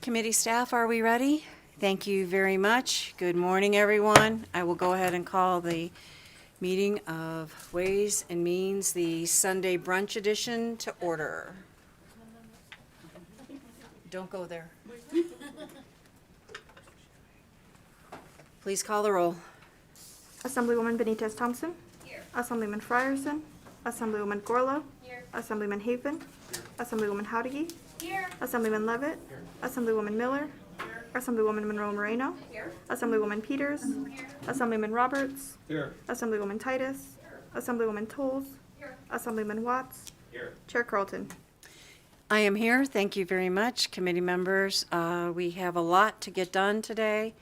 Committee staff, are we ready? Thank you very much. Good morning, everyone. I will go ahead and call the meeting of Ways and Means, the Sunday brunch edition, to order. Don't go there. Please call the roll. Assemblywoman Benitez Thompson. Here. Assemblyman Frierson. Assemblywoman Gorlow. Here. Assemblyman Haven. Assemblywoman Howdigy. Here. Assemblyman Levitt. Assemblywoman Miller. Assemblywoman Monroe Moreno. Here. Assemblywoman Peters. Here. Assemblyman Roberts. Here. Assemblywoman Titus. Assemblywoman Tolles. Here. Assemblyman Watts. Here. Chair Carlton. I am here. Thank you very much, committee members. We have a lot to get done today,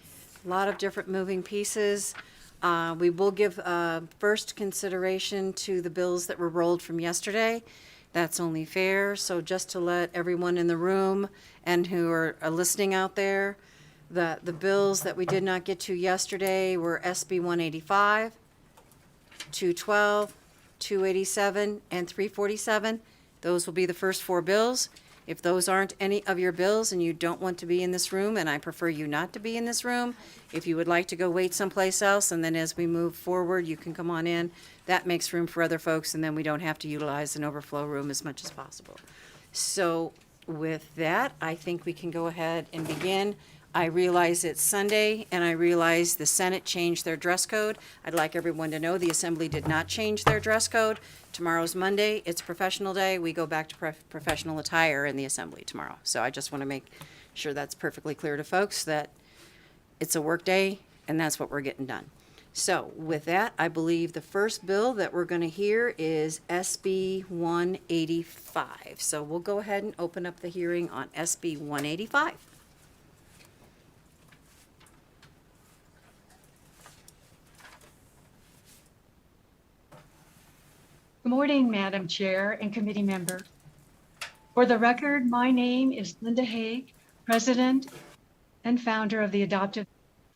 a lot of different moving pieces. We will give first consideration to the bills that were rolled from yesterday. That's only fair. So just to let everyone in the room and who are listening out there, the bills that we did not get to yesterday were SB 185, 212, 287, and 347. Those will be the first four bills. If those aren't any of your bills and you don't want to be in this room, and I prefer you not to be in this room, if you would like to go wait someplace else, and then as we move forward, you can come on in. That makes room for other folks, and then we don't have to utilize an overflow room as much as possible. So with that, I think we can go ahead and begin. I realize it's Sunday, and I realize the Senate changed their dress code. I'd like everyone to know the Assembly did not change their dress code. Tomorrow's Monday, it's professional day. We go back to professional attire in the Assembly tomorrow. So I just want to make sure that's perfectly clear to folks that it's a work day, and that's what we're getting done. So with that, I believe the first bill that we're going to hear is SB 185. So we'll go ahead and open up the hearing on SB 185. Good morning, Madam Chair and committee member. For the record, my name is Linda Haig, President and founder of the Adoptive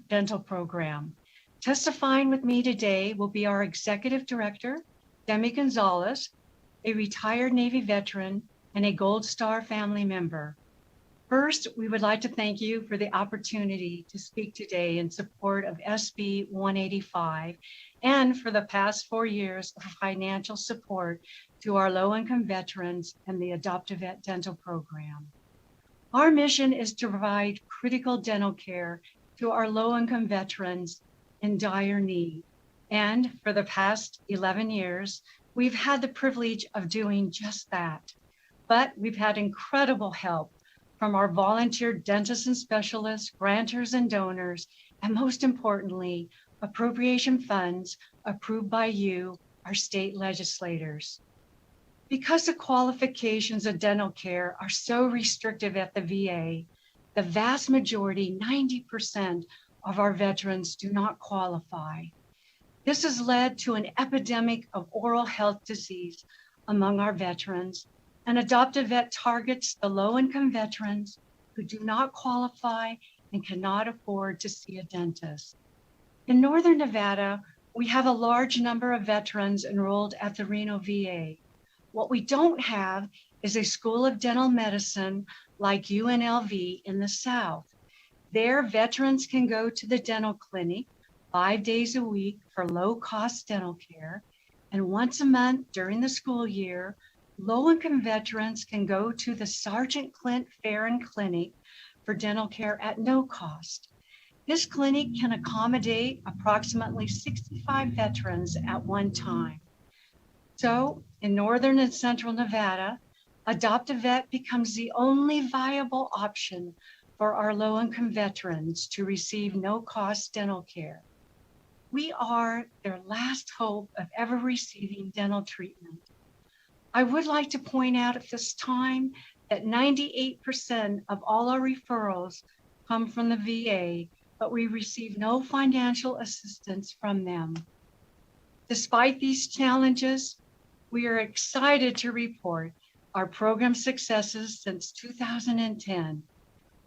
Dental Program. Testifying with me today will be our Executive Director, Demi Gonzalez, a retired Navy veteran and a Gold Star family member. First, we would like to thank you for the opportunity to speak today in support of SB 185 and for the past 4 years of financial support to our low-income veterans and the Adoptive Vet Dental Program. Our mission is to provide critical dental care to our low-income veterans in dire need. And for the past 11 years, we've had the privilege of doing just that. But we've had incredible help from our volunteer dentists and specialists, grantors and donors, and most importantly, appropriation funds approved by you, our state legislators. Because the qualifications of dental care are so restrictive at the VA, the vast majority, 90% of our veterans do not qualify. This has led to an epidemic of oral health disease among our veterans, and Adoptive Vet targets the low-income veterans who do not qualify and cannot afford to see a dentist. In Northern Nevada, we have a large number of veterans enrolled at the Reno VA. What we don't have is a school of dental medicine like UNLV in the South. There, veterans can go to the dental clinic 5 days a week for low-cost dental care, and once a month during the school year, low-income veterans can go to the Sergeant Clint Farron Clinic for dental care at no cost. This clinic can accommodate approximately 65 veterans at one time. So in Northern and Central Nevada, Adoptive Vet becomes the only viable option for our low-income veterans to receive no-cost dental care. We are their last hope of ever receiving dental treatment. I would like to point out at this time that 98% of all our referrals come from the VA, but we receive no financial assistance from them. Despite these challenges, we are excited to report our program successes since 2010.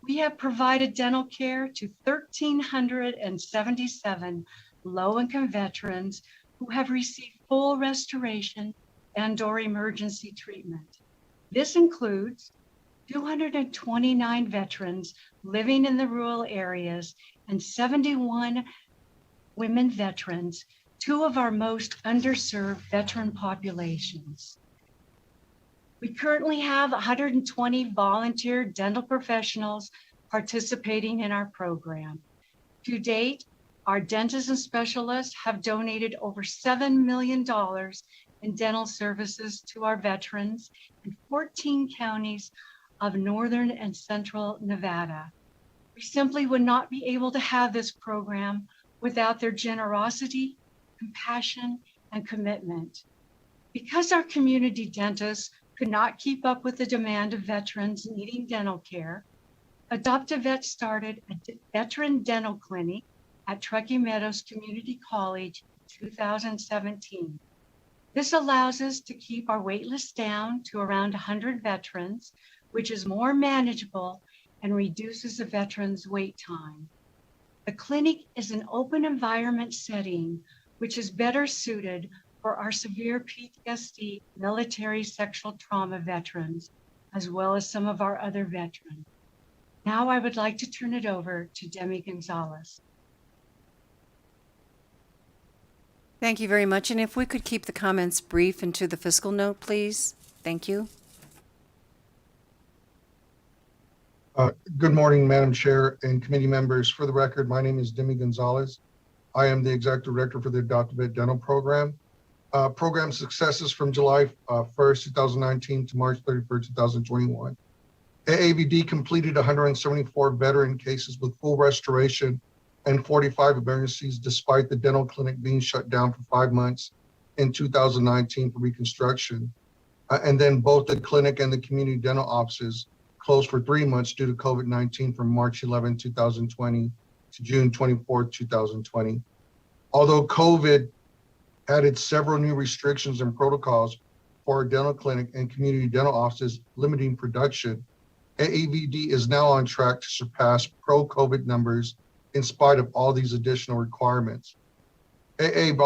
We have provided dental care to 1,377 low-income veterans who have received full restoration and/or emergency treatment. This includes 229 veterans living in the rural areas, and 71 women veterans, two of our most underserved veteran populations. We currently have 120 volunteer dental professionals participating in our program. To date, our dentists and specialists have donated over $7 million in dental services to our veterans in 14 counties of northern and central Nevada. We simply would not be able to have this program without their generosity, compassion, and commitment. Because our community dentists could not keep up with the demand of veterans needing dental care, Adopt-A-Vet started a veteran dental clinic at Truckee Meadows Community College in 2017. This allows us to keep our wait list down to around 100 veterans, which is more manageable and reduces the veterans' wait time. The clinic is an open environment setting, which is better suited for our severe PTSD military sexual trauma veterans, as well as some of our other veterans. Now I would like to turn it over to Demi Gonzalez. Thank you very much. And if we could keep the comments brief and to the fiscal note, please. Thank you. Good morning, Madam Chair and committee members. For the record, my name is Demi Gonzalez. I am the Executive Director for the Adopt-A-Vet Dental Program. Program successes from July 1st, 2019 to March 31st, 2021. AAVD completed 174 veteran cases with full restoration and 45 emergencies despite the dental clinic being shut down for 5 months in 2019 for reconstruction. And then both the clinic and the community dental offices closed for 3 months due to COVID-19 from March 11, 2020 to June 24, 2020. Although COVID added several new restrictions and protocols for our dental clinic and community dental offices limiting production, AAVD is now on track to surpass pro-COVID numbers in spite of all these additional requirements. AAVD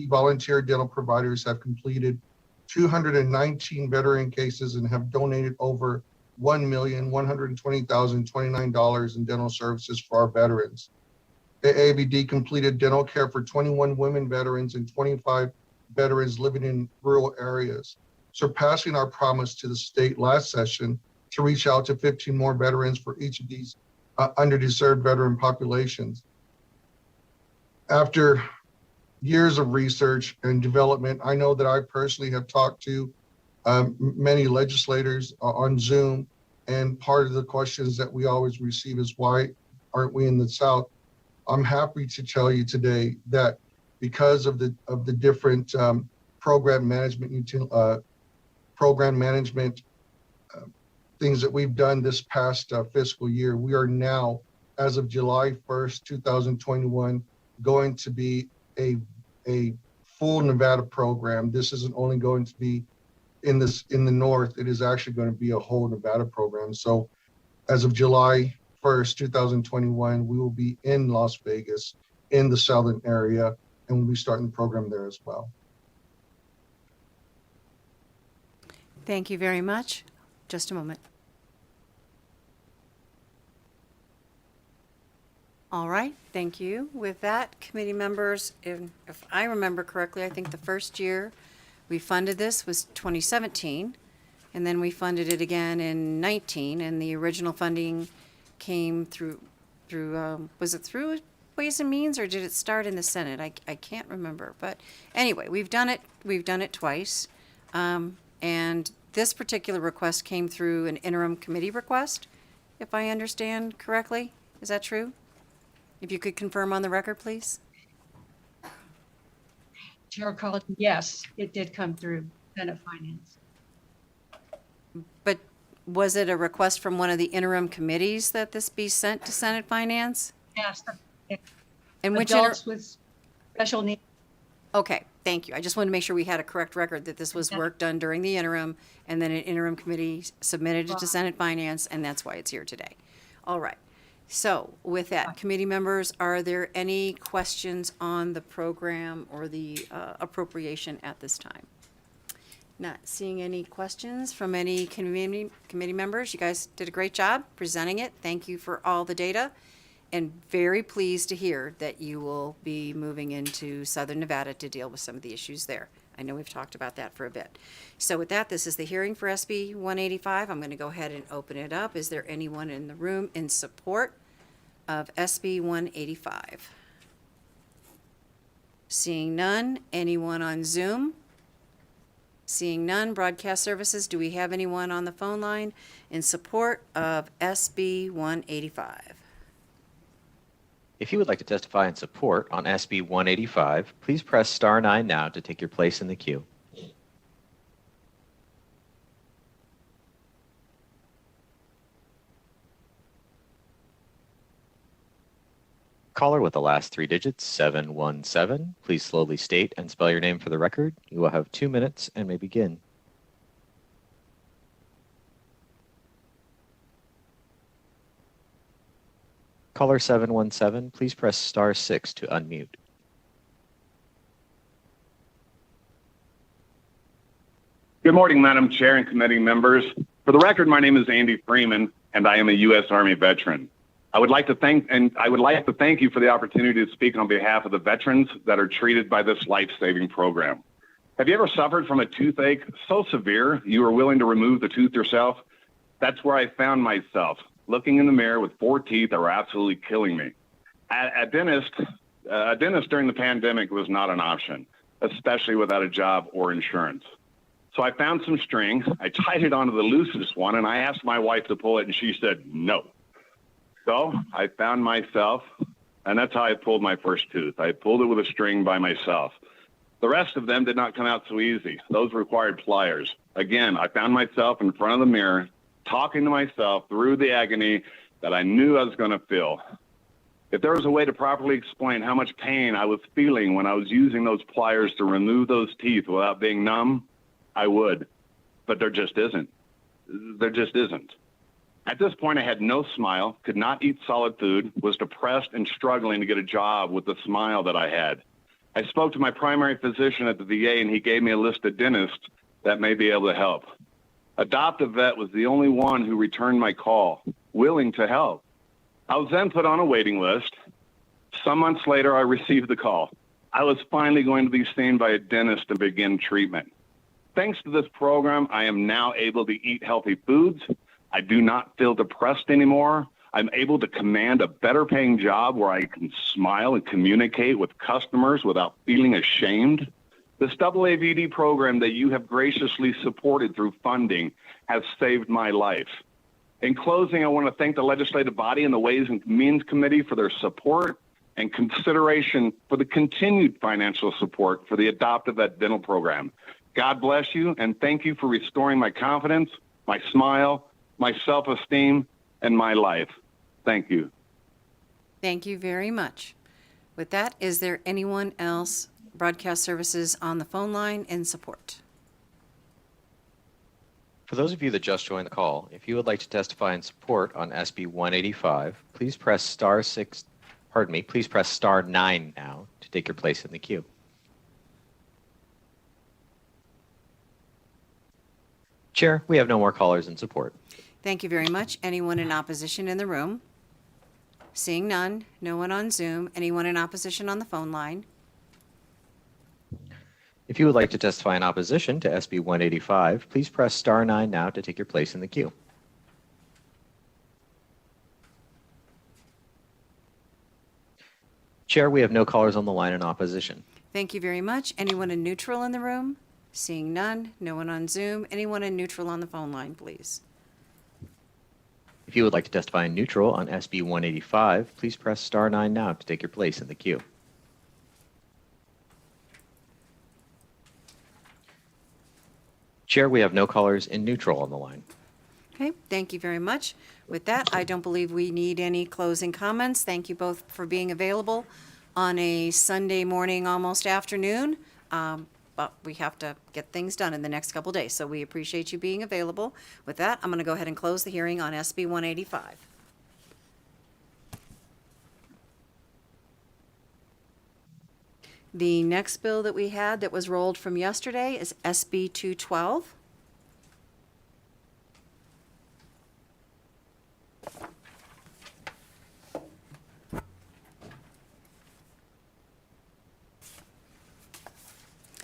volunteer dental providers have completed 219 veteran cases and have donated over $1,120,029 in dental services for our veterans. AAVD completed dental care for 21 women veterans and 25 veterans living in rural areas, surpassing our promise to the state last session to reach out to 15 more veterans for each of these underserved veteran populations. After years of research and development, I know that I personally have talked to many legislators on Zoom, and part of the questions that we always receive is why aren't we in the South? I'm happy to tell you today that because of the different program management things that we've done this past fiscal year, we are now, as of July 1st, 2021, going to be a full Nevada program. This isn't only going to be in the north, it is actually going to be a whole Nevada program. So as of July 1st, 2021, we will be in Las Vegas in the southern area, and we'll be starting the program there as well. Thank you very much. Just a moment. All right, thank you. With that, committee members, if I remember correctly, I think the first year we funded this was 2017, and then we funded it again in 19, and the original funding came through was it through Ways and Means, or did it start in the Senate? I can't remember, but anyway, we've done it twice, and this particular request came through an interim committee request, if I understand correctly. Is that true? If you could confirm on the record, please. Chair Carlton, yes, it did come through Senate Finance. But was it a request from one of the interim committees that this be sent to Senate Finance? Yes. And which adults with special needs. Okay, thank you. I just wanted to make sure we had a correct record that this was work done during the interim, and then an interim committee submitted it to Senate Finance, and that's why it's here today. All right. So with that, committee members, are there any questions on the program or the appropriation at this time? Not seeing any questions from any committee members. You guys did a great job presenting it. Thank you for all the data. And very pleased to hear that you will be moving into Southern Nevada to deal with some of the issues there. I know we've talked about that for a bit. So with that, this is the hearing for SB 185. I'm going to go ahead and open it up. Is there anyone in the room in support of SB 185? Seeing none. Anyone on Zoom? Seeing none. Broadcast services, do we have anyone on the phone line in support of SB 185? If you would like to testify in support on SB 185, please press *9 now to take your place in the queue. Caller with the last 3 digits, 717, please slowly state and spell your name for the record. You will have 2 minutes and may begin. Caller 717, please press *6 to unmute. Good morning, Madam Chair and committee members. For the record, my name is Andy Freeman, and I am a U.S. Army veteran. I would like to thank you for the opportunity to speak on behalf of the veterans that are treated by this life-saving program. Have you ever suffered from a toothache so severe you were willing to remove the tooth yourself? That's where I found myself, looking in the mirror with 4 teeth that were absolutely killing me. A dentist during the pandemic was not an option, especially without a job or insurance. So I found some string, I tied it onto the loosest one, and I asked my wife to pull it, and she said no. So I found myself, and that's how I pulled my first tooth. I pulled it with a string by myself. The rest of them did not come out so easy. Those required pliers. Again, I found myself in front of the mirror, talking to myself through the agony that I knew I was going to feel. If there was a way to properly explain how much pain I was feeling when I was using those pliers to remove those teeth without being numb, I would. But there just isn't. There just isn't. At this point, I had no smile, could not eat solid food, was depressed and struggling to get a job with the smile that I had. I spoke to my primary physician at the VA, and he gave me a list of dentists that may be able to help. Adoptive Vet was the only one who returned my call, willing to help. I was then put on a waiting list. Some months later, I received the call. I was finally going to be seen by a dentist to begin treatment. Thanks to this program, I am now able to eat healthy foods. I do not feel depressed anymore. I'm able to command a better paying job where I can smile and communicate with customers without feeling ashamed. This AAVD program that you have graciously supported through funding has saved my life. In closing, I want to thank the legislative body and the Ways and Means Committee for their support and consideration for the continued financial support for the Adoptive Vet Dental Program. God bless you, and thank you for restoring my confidence, my smile, my self-esteem, and my life. Thank you. Thank you very much. With that, is there anyone else, broadcast services, on the phone line in support? For those of you that just joined the call, if you would like to testify in support on SB 185, please press please press *9 now to take your place in the queue. Chair, we have no more callers in support. Thank you very much. Anyone in opposition in the room? Seeing none. No one on Zoom. Anyone in opposition on the phone line? If you would like to testify in opposition to SB 185, please press *9 now to take your place in the queue. Chair, we have no callers on the line in opposition. Thank you very much. Anyone in neutral in the room? Seeing none. No one on Zoom. Anyone in neutral on the phone line, please? If you would like to testify in neutral on SB 185, please press *9 now to take your place in the queue. Chair, we have no callers in neutral on the line. Okay, thank you very much. With that, I don't believe we need any closing comments. Thank you both for being available on a Sunday morning, almost afternoon. But we have to get things done in the next couple days, so we appreciate you being available. With that, I'm going to go ahead and close the hearing on SB 185. The next bill that we had that was rolled from yesterday is SB 212.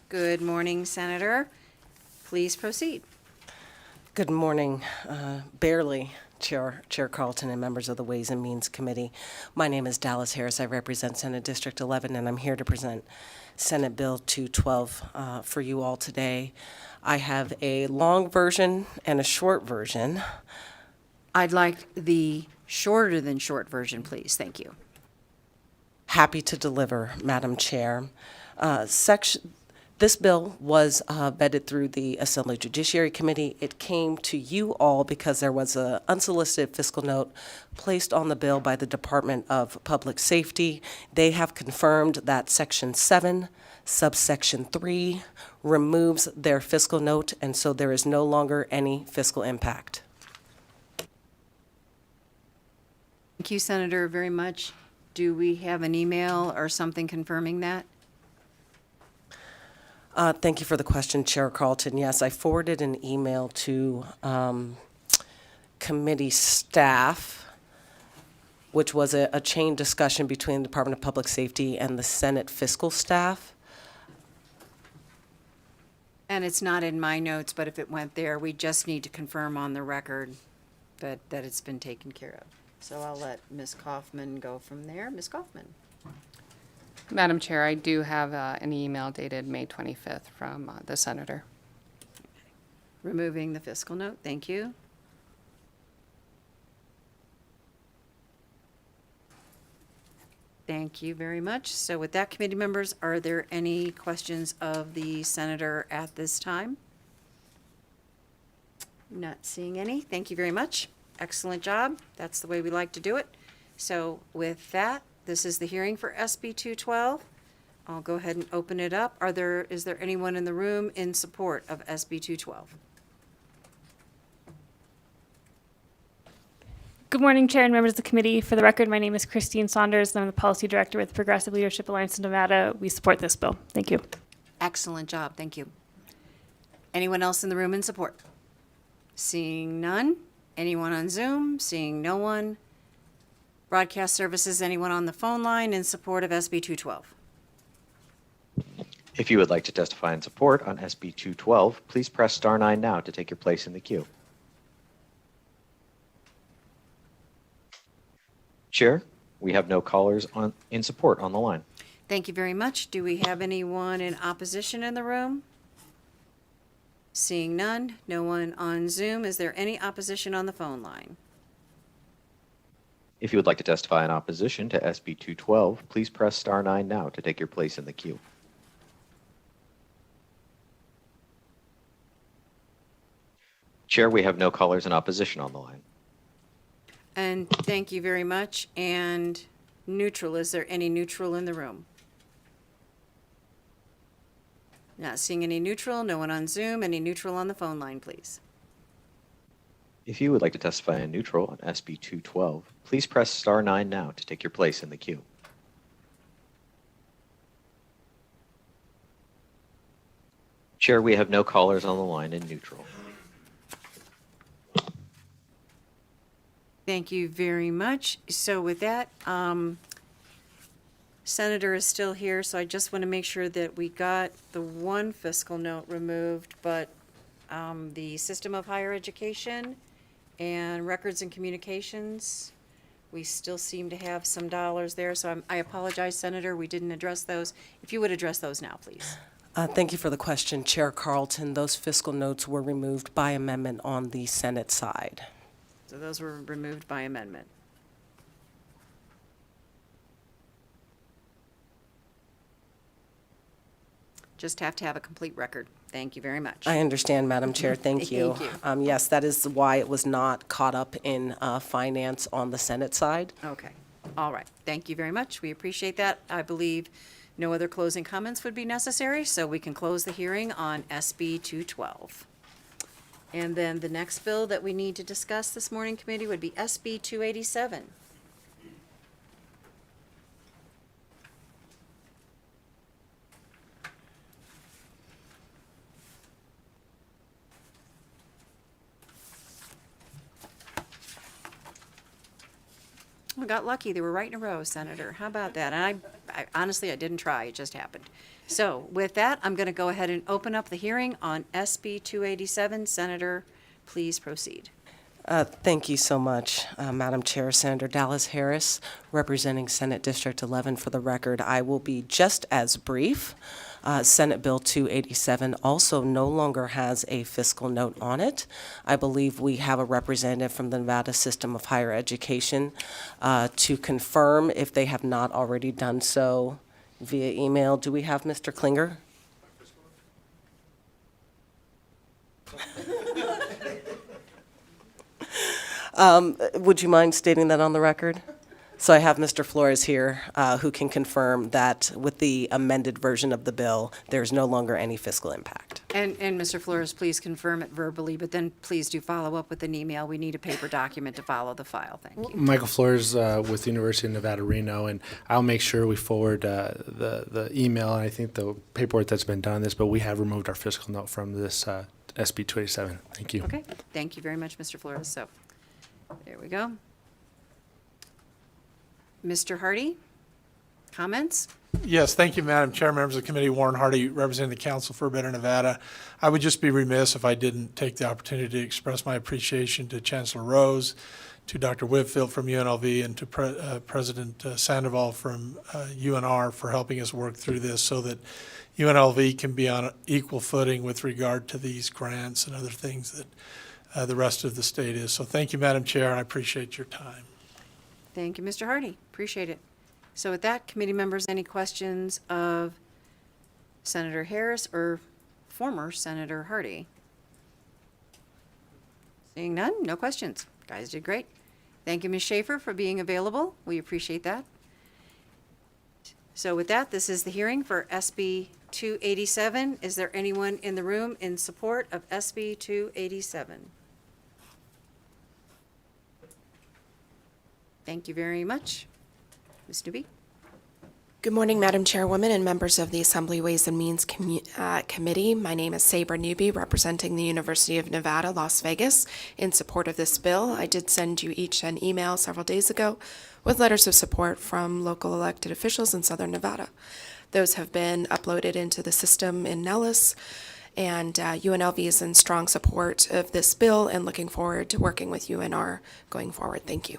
Good morning, Senator. Please proceed. Good morning, barely, Chair Carlton and members of the Ways and Means Committee. My name is Dallas Harris. I represent Senate District 11, and I'm here to present Senate Bill 212 for you all today. I have a long version and a short version. I'd like the shorter than short version, please. Thank you. Happy to deliver, Madam Chair. This bill was vetted through the Assembly Judiciary Committee. It came to you all because there was an unsolicited fiscal note placed on the bill by the Department of Public Safety. They have confirmed that Section 7, subsection 3, removes their fiscal note, and so there is no longer any fiscal impact. Thank you, Senator, very much. Do we have an email or something confirming that? Thank you for the question, Chair Carlton. Yes, I forwarded an email to committee staff, which was a chain discussion between the Department of Public Safety and the Senate fiscal staff. And it's not in my notes, but if it went there, we just need to confirm on the record that it's been taken care of. So I'll let Ms. Kaufman go from there. Ms. Kaufman. Madam Chair, I do have an email dated May 25th from the senator. Removing the fiscal note, thank you. Thank you very much. So with that, committee members, are there any questions of the senator at this time? Not seeing any. Thank you very much. Excellent job. That's the way we like to do it. So with that, this is the hearing for SB 212. I'll go ahead and open it up. Is there anyone in the room in support of SB 212? Good morning, Chair and members of the committee. For the record, my name is Christine Saunders, and I'm the Policy Director with Progressive Leadership Alliance in Nevada. We support this bill. Thank you. Excellent job. Thank you. Anyone else in the room in support? Seeing none. Anyone on Zoom? Seeing no one. Broadcast services, anyone on the phone line in support of SB 212? If you would like to testify in support on SB 212, please press star 9 now to take your place in the queue. Chair, we have no callers in support on the line. Thank you very much. Do we have anyone in opposition in the room? Seeing none, no one on Zoom. Is there any opposition on the phone line? If you would like to testify in opposition to SB 212, please press star 9 now to take your place in the queue. Chair, we have no callers in opposition on the line. And thank you very much. And neutral, is there any neutral in the room? Not seeing any neutral, no one on Zoom. Any neutral on the phone line, please? If you would like to testify in neutral on SB 212, please press star 9 now to take your place in the queue. Chair, we have no callers on the line in neutral. Thank you very much. So with that, Senator is still here, so I just want to make sure that we got the one fiscal note removed, but the system of higher education and records and communications, we still seem to have some dollars there. So I apologize, Senator, we didn't address those. If you would address those now, please. Thank you for the question, Chair Carlton. Those fiscal notes were removed by amendment on the Senate side. So those were removed by amendment. Just have to have a complete record. Thank you very much. I understand, Madam Chair. Thank you. Thank you. Yes, that is why it was not caught up in finance on the Senate side. Okay. All right. Thank you very much. We appreciate that. I believe no other closing comments would be necessary, so we can close the hearing on SB 212. And then the next bill that we need to discuss this morning, committee, would be SB 287. We got lucky. They were right in a row, Senator. How about that? And I honestly, I didn't try. It just happened. So with that, I'm going to go ahead and open up the hearing on SB 287. Senator, please proceed. Thank you so much, Madam Chair. Senator Dallas Harris, representing Senate District 11. For the record, I will be just as brief. Senate Bill 287 also no longer has a fiscal note on it. I believe we have a representative from the Nevada System of Higher Education to confirm if they have not already done so via email. Do we have Mr. Klinger? Would you mind stating that on the record? So I have Mr. Flores here who can confirm that with the amended version of the bill, there's no longer any fiscal impact. And Mr. Flores, please confirm it verbally, but then please do follow up with an email. We need a paper document to follow the file. Thank you. Michael Flores with the University of Nevada, Reno, and I'll make sure we forward the email and I think the paperwork that's been done on this, but we have removed our fiscal note from this SB 287. Thank you. Okay, thank you very much, Mr. Flores. So, there we go. Mr. Hardy, comments? Yes, thank you, Madam Chair, members of the committee. Warren Hardy, representing the Council for a Better Nevada. I would just be remiss if I didn't take the opportunity to express my appreciation to Chancellor Rose, to Dr. Whitfield from UNLV, and to President Sandoval from UNR for helping us work through this so that UNLV can be on an equal footing with regard to these grants and other things that the rest of the state is. So thank you, Madam Chair, and I appreciate your time. Thank you, Mr. Hardy. Appreciate it. So with that, committee members, any questions of Senator Harris or former Senator Hardy? Seeing none, no questions. Guys did great. Thank you, Ms. Schaefer, for being available. We appreciate that. So with that, this is the hearing for SB 287. Is there anyone in the room in support of SB 287? Thank you very much. Ms. Newby? Good morning, Madam Chairwoman and members of the Assembly Ways and Means Committee. My name is Saber Newby, representing the University of Nevada, Las Vegas, in support of this bill. I did send you each an email several days ago with letters of support from local elected officials in Southern Nevada. Those have been uploaded into the system in Nellis, and UNLV is in strong support of this bill and looking forward to working with UNR going forward. Thank you.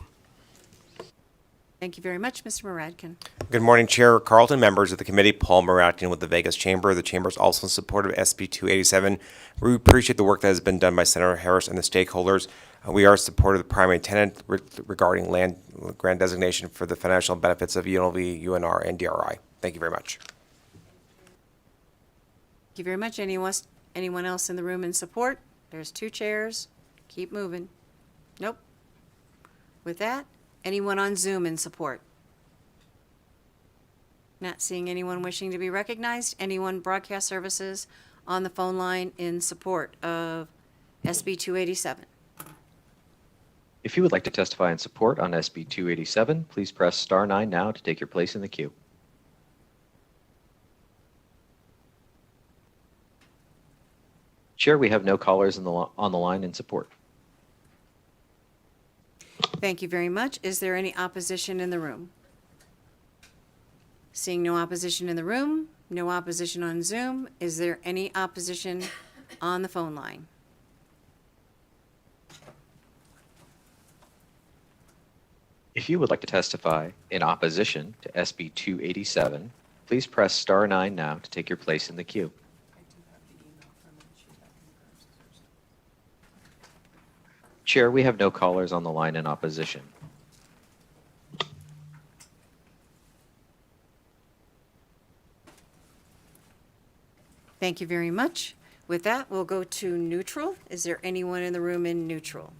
Thank you very much, Mr. Muradkin. Good morning, Chair Carlton, members of the committee. Paul Muradkin with the Vegas Chamber. The Chamber is also in support of SB 287. We appreciate the work that has been done by Senator Harris and the stakeholders. We are in support of the primary tenant regarding land grant designation for the financial benefits of UNLV, UNR, and DRI. Thank you very much. Thank you very much. Anyone else in the room in support? There's 2 chairs. Keep moving. Nope. With that, anyone on Zoom in support? Not seeing anyone wishing to be recognized. Anyone broadcast services on the phone line in support of SB 287? If you would like to testify in support on SB 287, please press star 9 now to take your place in the queue. Chair, we have no callers on the line in support. Thank you very much. Is there any opposition in the room? Seeing no opposition in the room, no opposition on Zoom, is there any opposition on the phone line? If you would like to testify in opposition to SB 287, please press star 9 now to take your place in the queue. Chair, we have no callers on the line in opposition. Thank you very much. With that, we'll go to neutral. Is there anyone in the room in neutral?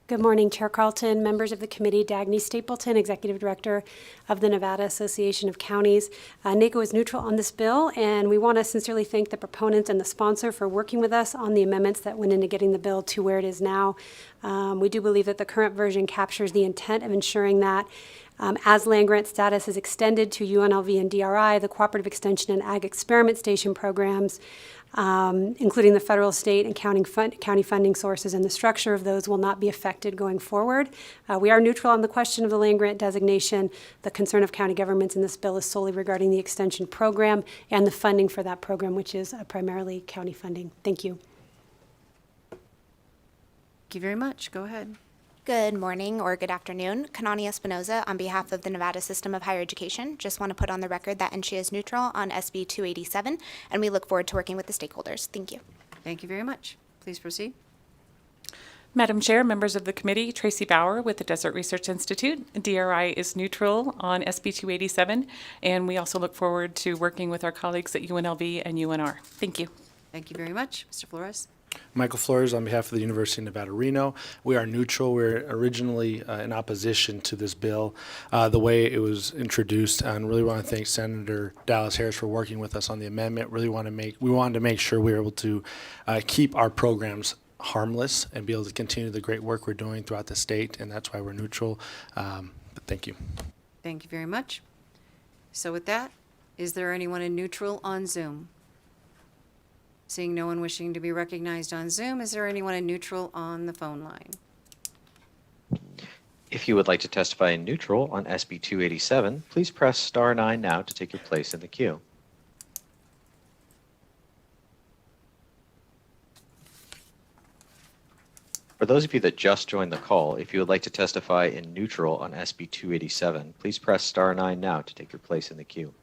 Good morning, Chair Carlton, members of the committee, Dagny Stapleton, Executive Director of the Nevada Association of Counties. NACO is neutral on this bill, and we want to sincerely thank the proponents and the sponsor for working with us on the amendments that went into getting the bill to where it is now. We do believe that the current version captures the intent of ensuring that As land-grant status is extended to UNLV and DRI, the Cooperative Extension and Ag Experiment Station programs, including the federal, state, and county funding sources and the structure of those will not be affected going forward. We are neutral on the question of the land-grant designation. The concern of county governments in this bill is solely regarding the extension program and the funding for that program, which is primarily county funding. Thank you. Thank you very much. Go ahead. Good morning or good afternoon. Kanani Espinoza on behalf of the Nevada System of Higher Education. Just want to put on the record that NCHEA is neutral on SB 287, and we look forward to working with the stakeholders. Thank you. Thank you very much. Please proceed. Madam Chair, members of the committee, Tracy Bauer with the Desert Research Institute. DRI is neutral on SB 287, and we also look forward to working with our colleagues at UNLV and UNR. Thank you. Thank you very much. Mr. Flores. Michael Flores on behalf of the University of Nevada, Reno. We are neutral. We're originally in opposition to this bill, the way it was introduced, and really want to thank Senator Dallas Harris for working with us on the amendment. We wanted to make sure we were able to keep our programs harmless and be able to continue the great work we're doing throughout the state, and that's why we're neutral. But thank you. Thank you very much. So with that, is there anyone in neutral on Zoom? Seeing no one wishing to be recognized on Zoom, is there anyone in neutral on the phone line? If you would like to testify in neutral on SB 287, please press star 9 now to take your place in the queue. For those of you that just joined the call, if you would like to testify in neutral on SB 287, please press star 9 now to take your place in the queue.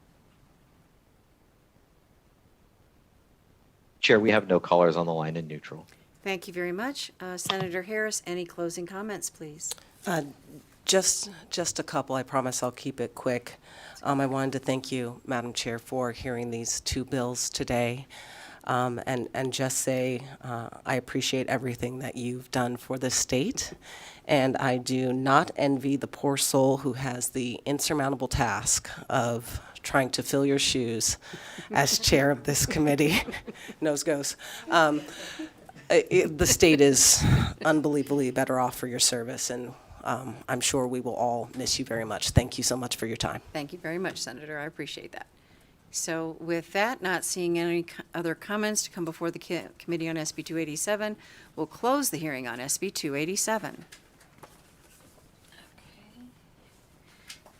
Chair, we have no callers on the line in neutral. Thank you very much. Senator Harris, any closing comments, please? Just a couple. I promise I'll keep it quick. I wanted to thank you, Madam Chair, for hearing these two bills today, and just say I appreciate everything that you've done for the state, and I do not envy the poor soul who has the insurmountable task of trying to fill your shoes as chair of this committee. Nose goes. The state is unbelievably better off for your service, and I'm sure we will all miss you very much. Thank you so much for your time. Thank you very much, Senator. I appreciate that. So with that, not seeing any other comments to come before the committee on SB 287, we'll close the hearing on SB 287.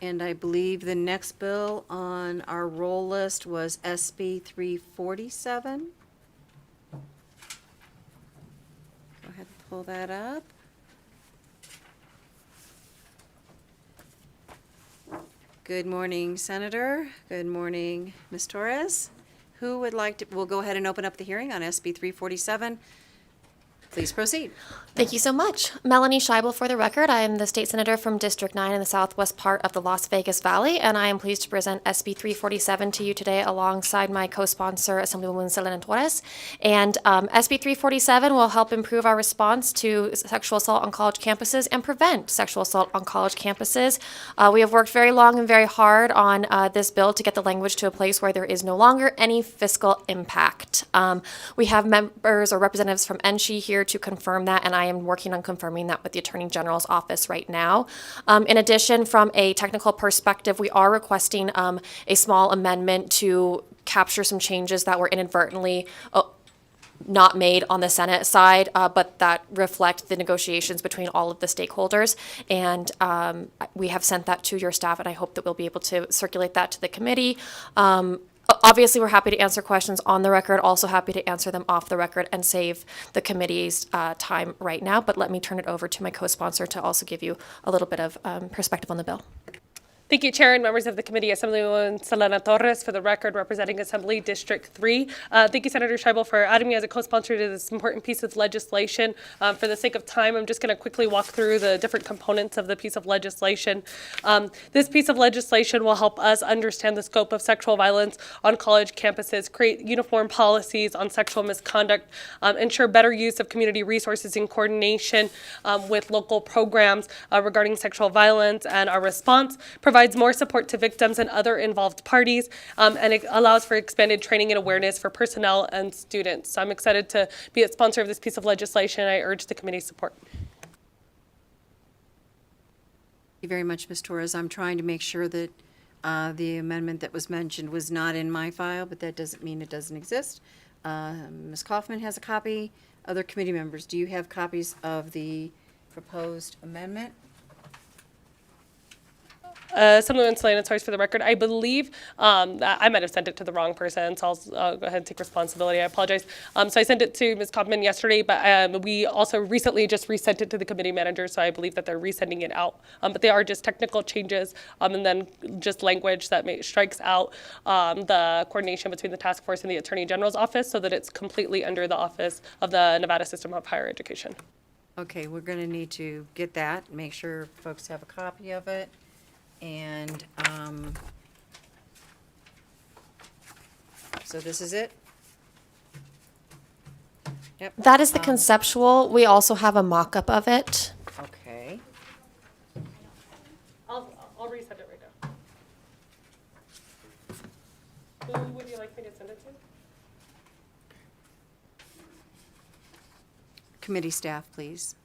And I believe the next bill on our roll list was SB 347. Go ahead and pull that up. Good morning, Senator. Good morning, Ms. Torres. Who would like to, we'll go ahead and open up the hearing on SB 347. Please proceed. Thank you so much. Melanie Scheibel for the record. I am the state senator from District 9 in the southwest part of the Las Vegas Valley, and I am pleased to present SB 347 to you today alongside my co-sponsor, Assemblywoman Selena Torres. And SB 347 will help improve our response to sexual assault on college campuses and prevent sexual assault on college campuses. We have worked very long and very hard on this bill to get the language to a place where there is no longer any fiscal impact. We have members or representatives from NCHEA here to confirm that, and I am working on confirming that with the Attorney General's office right now. In addition, from a technical perspective, we are requesting a small amendment to capture some changes that were inadvertently not made on the Senate side, but that reflect the negotiations between all of the stakeholders. And we have sent that to your staff, and I hope that we'll be able to circulate that to the committee. Obviously, we're happy to answer questions on the record, also happy to answer them off the record and save the committee's time right now. But let me turn it over to my co-sponsor to also give you a little bit of perspective on the bill. Thank you, Chair and members of the committee. Assemblywoman Selena Torres, for the record, representing Assembly District 3. Thank you, Senator Scheibel, for adding me as a co-sponsor to this important piece of legislation. For the sake of time, I'm just going to quickly walk through the different components of the piece of legislation. This piece of legislation will help us understand the scope of sexual violence on college campuses, create uniform policies on sexual misconduct, ensure better use of community resources in coordination with local programs regarding sexual violence, and our response provides more support to victims and other involved parties, and it allows for expanded training and awareness for personnel and students. So I'm excited to be a sponsor of this piece of legislation. I urge the committee's support. you very much, Ms. Torres. I'm trying to make sure that the amendment that was mentioned was not in my file, but that doesn't mean it doesn't exist. Ms. Kaufman has a copy. Other committee members, do you have copies of the proposed amendment? Assemblywoman Salinas Torres, for the record, I believe that I might have sent it to the wrong person, so I'll go ahead and take responsibility. I apologize. So I sent it to Ms. Kaufman yesterday, but we also recently just resent it to the committee manager, so I believe that they're resending it out. But they are just technical changes, and then just language that strikes out the coordination between the task force and the Attorney General's office, so that it's completely under the office of the Nevada System of Higher Education. Okay, we're going to need to get that, make sure folks have a copy of it. And so this is it? Yep. That is the conceptual. We also have a mock-up of it. Okay. I'll resend it right now. Who would you like me to send it to? Committee staff, please.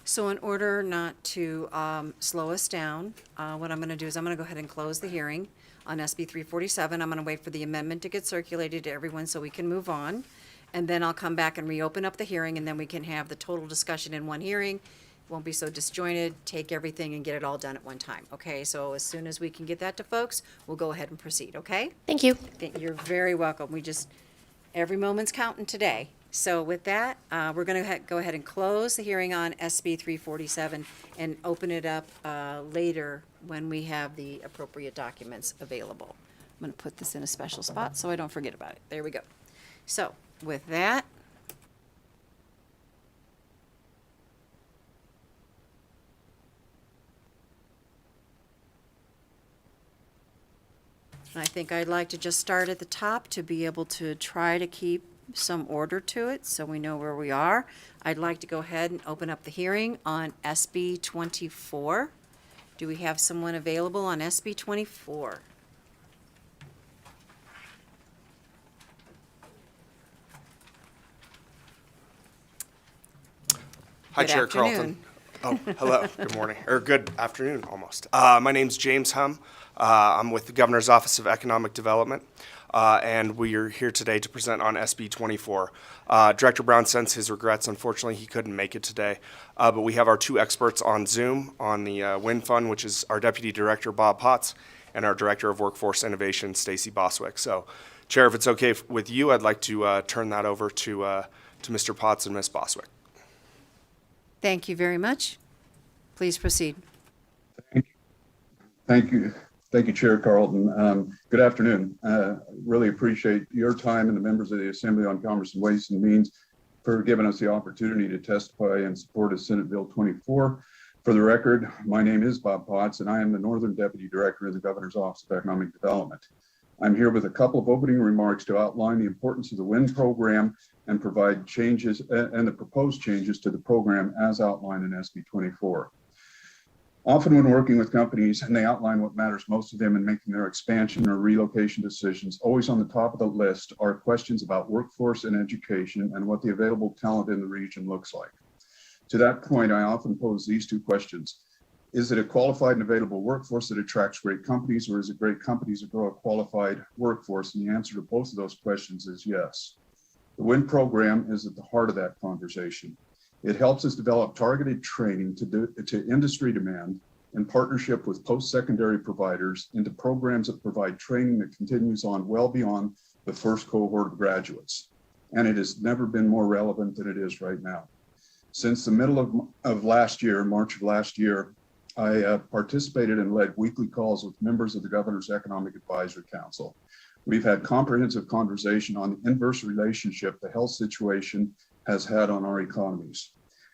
So in order not to slow us down, what I'm going to do is I'm going to go ahead and close the hearing on SB 347. I'm going to wait for the amendment to get circulated to everyone so we can move on. And then I'll come back and reopen up the hearing, and then we can have the total discussion in one hearing. Won't be so disjointed, take everything and get it all done at one time, okay? So as soon as we can get that to folks, we'll go ahead and proceed, okay? Thank you. You're very welcome. Every moment's counting today. So with that, we're going to go ahead and close the hearing on SB 347 and open it up later when we have the appropriate documents available. I'm going to put this in a special spot so I don't forget about it. There we go. So with that, I think I'd like to just start at the top to be able to try to keep some order to it so we know where we are. I'd like to go ahead and open up the hearing on SB 24. Do we have someone available on SB 24? Hi, Good Chair afternoon. Carlton. Oh, hello. Good morning, or good afternoon, almost. My name's James Hum. I'm with the Governor's Office of Economic Development, and we are here today to present on SB 24. Director Brown sends his regrets. Unfortunately, he couldn't make it today, but we have our two experts on Zoom on the Wind Fund, which is our Deputy Director, Bob Potts, and our Director of Workforce Innovation, Stacy Boswick. So, Chair, if it's okay with you, I'd like to turn that over to Mr. Potts and Ms. Boswick. Thank you very much. Please proceed. Thank you. Thank you, Chair Carlton. Good afternoon. Really appreciate your time and the members of the Assembly on Commerce and Ways and Means for giving us the opportunity to testify in support of Senate Bill 24. For the record, my name is Bob Potts, and I am the Northern Deputy Director of the Governor's Office of Economic Development. I'm here with a couple of opening remarks to outline the importance of the WIN program and provide changes and the proposed changes to the program as outlined in SB 24. Often when working with companies and they outline what matters most to them in making their expansion or relocation decisions, always on the top of the list are questions about workforce and education and what the available talent in the region looks like. To that point, I often pose these two questions. Is it a qualified and available workforce that attracts great companies, or is it great companies that grow a qualified workforce? And the answer to both of those questions is yes. The WIN program is at the heart of that conversation. It helps us develop targeted training to industry demand in partnership with post-secondary providers into programs that provide training that continues on well beyond the first cohort of graduates. And it has never been more relevant than it is right now. Since the middle of last year, March of last year, I participated and led weekly calls with members of the Governor's Economic Advisory Council. We've had comprehensive conversation on the inverse relationship the health situation has had on our economies.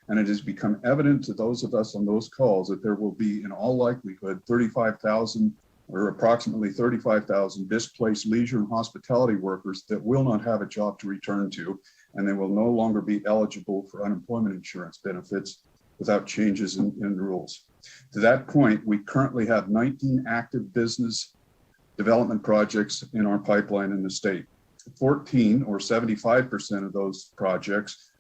And it has become evident to those of us on those calls that there will be, in all likelihood, 35,000 or approximately 35,000 displaced leisure and hospitality workers that will not have a job to return to, and they will no longer be eligible for unemployment insurance benefits without changes in rules. To that point, we currently have 19 active business development projects in our pipeline in the state. 14 or 75% of those projects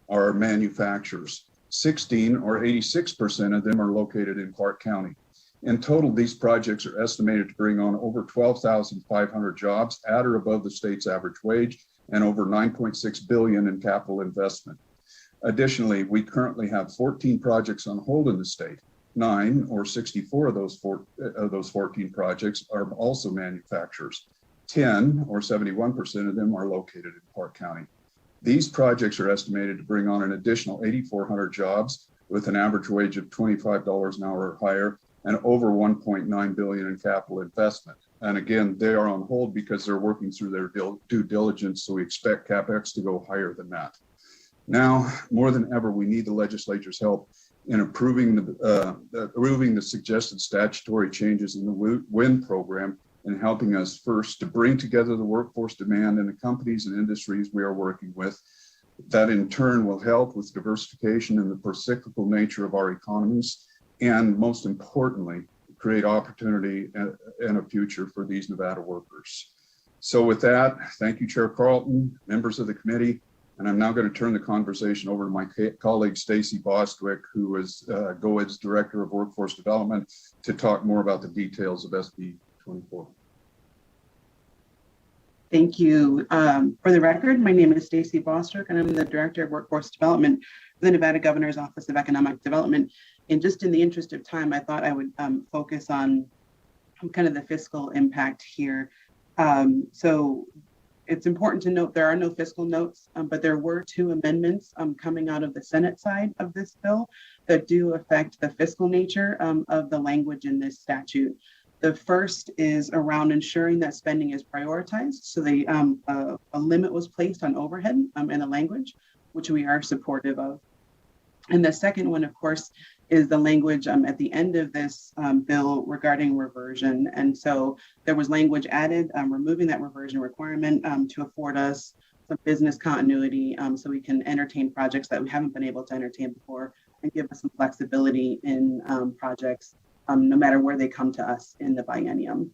are manufacturers. 16 or 86% of them are located in Clark County. In total, these projects are estimated to bring on over 12,500 jobs at or above the state's average wage and over $9.6 billion in capital investment. Additionally, we currently have 14 projects on hold in the state. 9 or 64 of those 14 projects are also manufacturers. 10 or 71% of them are located in Clark County. These projects are estimated to bring on an additional 8,400 jobs with an average wage of $25 an hour or higher and over $1.9 billion in capital investment. And again, they are on hold because they're working through their due diligence, so we expect CapEx to go higher than that. Now, more than ever, we need the legislature's help in approving the suggested statutory changes in the WIN program and helping us first to bring together the workforce demand in the companies and industries we are working with. That in turn will help with diversification and the procyclical nature of our economies, and most importantly, create opportunity and a future for these Nevada workers. So with that, thank you, Chair Carlton, members of the committee, and I'm now going to turn the conversation over to my colleague, Stacy Bostwick, who is GOED's Director of Workforce Development, to talk more about the details of SB 24. Thank you. For the record, my name is Stacy Bostwick, and I'm the Director of Workforce Development for the Nevada Governor's Office of Economic Development. And just in the interest of time, I thought I would focus on kind of the fiscal impact here. So it's important to note there are no fiscal notes, but there were 2 amendments coming out of the Senate side of this bill that do affect the fiscal nature of the language in this statute. The first is around ensuring that spending is prioritized. So a limit was placed on overhead in the language, which we are supportive of. And the second one, of course, is the language at the end of this bill regarding reversion. And so there was language added, removing that reversion requirement to afford us some business continuity so we can entertain projects that we haven't been able to entertain before and give us some flexibility in projects no matter where they come to us in the biennium.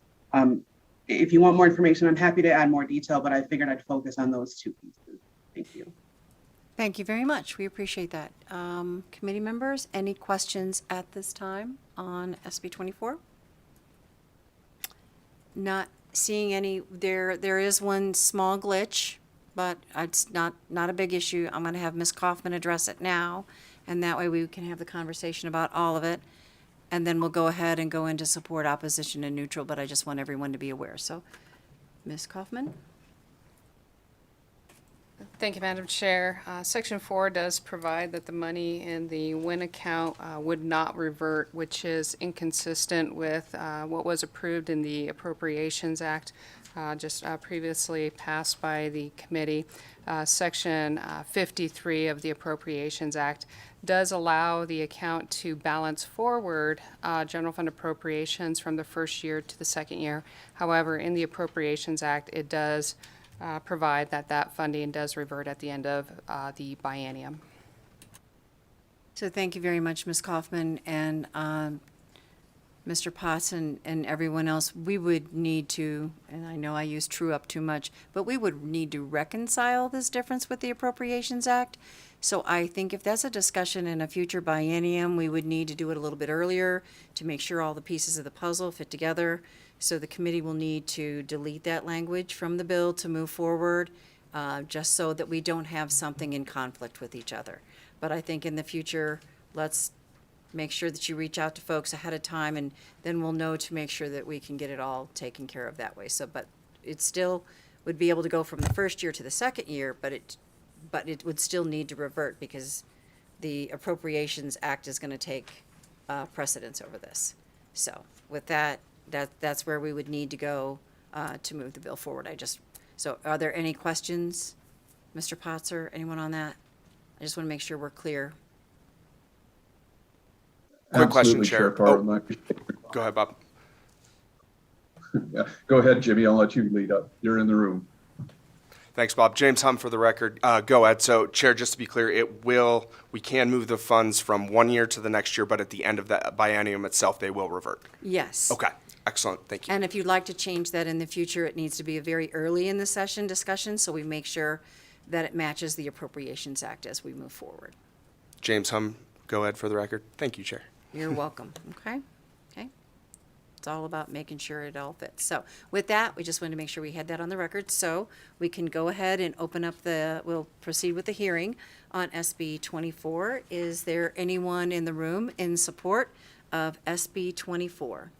If you want more information, I'm happy to add more detail, but I figured I'd focus on those 2 pieces. Thank you. Thank you very much. We appreciate that. Committee members, any questions at this time on SB 24? Not seeing any. There is one small glitch, but it's not a big issue. I'm going to have Ms. Kaufman address it now, and that way we can have the conversation about all of it, and then we'll go ahead and go into support, opposition, and neutral, but I just want everyone to be aware. So, Ms. Kaufman? Thank you, Madam Chair. Section 4 does provide that the money in the WIN account would not revert, which is inconsistent with what was approved in the Appropriations Act just previously passed by the committee. Section 53 of the Appropriations Act does allow the account to balance forward general fund appropriations from the first year to the second year. However, in the Appropriations Act, it does provide that funding does revert at the end of the biennium. So thank you very much, Ms. Kaufman, and Mr. Potts and everyone else. We would need to, and I know I use true up too much, but we would need to reconcile this difference with the Appropriations Act. So I think if that's a discussion in a future biennium, we would need to do it a little bit earlier to make sure all the pieces of the puzzle fit together. So the committee will need to delete that language from the bill to move forward, just so that we don't have something in conflict with each other. But I think in the future, let's make sure that you reach out to folks ahead of time, and then we'll know to make sure that we can get it all taken care of that way. So, but it still would be able to go from the first year to the second year, but it would still need to revert because the Appropriations Act is going to take precedence over this. So with that, that's where we would need to go to move the bill forward. So are there any questions, Mr. Potts, anyone on that? I just want to make sure we're clear. Quick question, Absolutely, Chair. Carlton. Go ahead, Bob. Yeah, go ahead, Jimmy. I'll let you lead up. You're in the room. Thanks, Bob. James Hum for the record. Go ahead. So, Chair, just to be clear, we can move the funds from 1 year to the next year, but at the end of the biennium itself, they will revert. Yes. Okay. Excellent. Thank you. And if you'd like to change that in the future, it needs to be a very early in the session discussion, so we make sure that it matches the Appropriations Act as we move forward. James Hum, go ahead for the record. Thank you, Chair. You're welcome. Okay? Okay. It's all about making sure it all fits. So with that, we just wanted to make sure we had that on the record. So we can go ahead and open up we'll proceed with the hearing on SB 24. Is there anyone in the room in support of SB 24?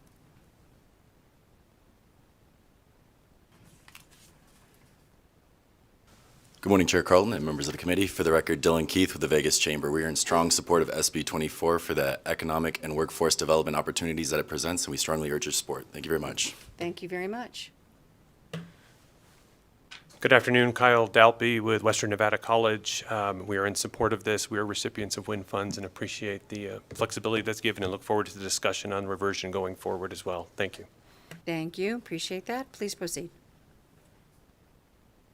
Good morning, Chair Carlton and members of the committee. For the record, Dylan Keith with the Vegas Chamber. We are in strong support of SB 24 for the economic and workforce development opportunities that it presents, and we strongly urge your support. Thank you very much. Thank you very much. Good afternoon, Kyle Dalby with Western Nevada College. We are in support of this. We are recipients of WIN funds and appreciate the flexibility that's given and look forward to the discussion on reversion going forward as well. Thank you. Thank you. Appreciate that. Please proceed.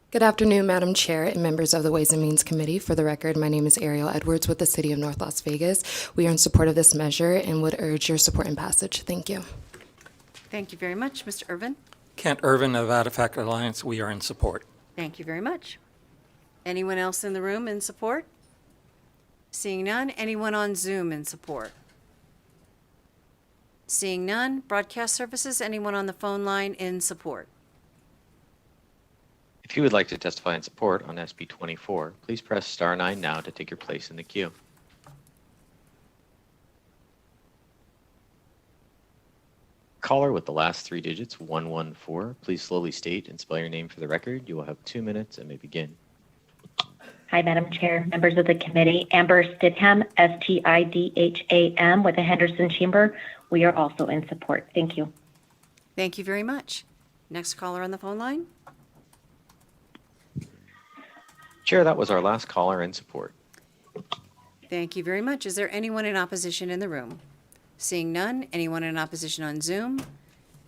Good afternoon, Madam Chair and members of the Ways and Means Committee. For the record, my name is Ariel Edwards with the City of North Las Vegas. We are in support of this measure and would urge your support and passage. Thank you. Thank you very much. Mr. Irvin? Kent Irvin, Nevada Faculty Alliance. We are in support. Thank you very much. Anyone else in the room in support? Seeing none. Anyone on Zoom in support? Seeing none. Broadcast services. Anyone on the phone line in support? If you would like to testify in support on SB 24, please press star 9 now to take your place in the queue. Caller with the last 3 digits, 114, please slowly state and spell your name for the record. You will have 2 minutes and may begin. Hi, Madam Chair, members of the committee. Amber Stidham, Stidham with the Henderson Chamber. We are also in support. Thank you. Thank you very much. Next caller on the phone line. Chair, that was our last caller in support. Thank you very much. Is there anyone in opposition in the room? Seeing none. Anyone in opposition on Zoom?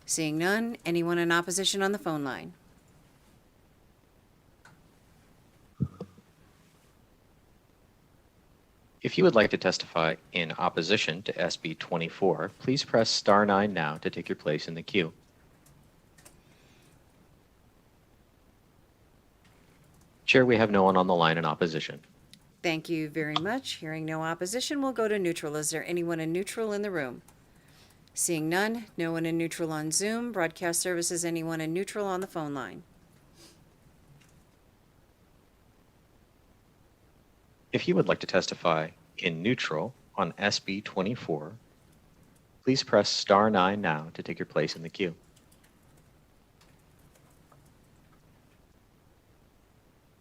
Seeing none. Anyone in opposition on the phone line? If you would like to testify in opposition to SB 24, please press star 9 now to take your place in the queue. Chair, we have no one on the line in opposition. Thank you very much. Hearing no opposition, we'll go to neutral. Is there anyone in neutral in the room? Seeing none. No one in neutral on Zoom. Broadcast services. Anyone in neutral on the phone line? If you would like to testify in neutral on SB 24, please press star 9 now to take your place in the queue.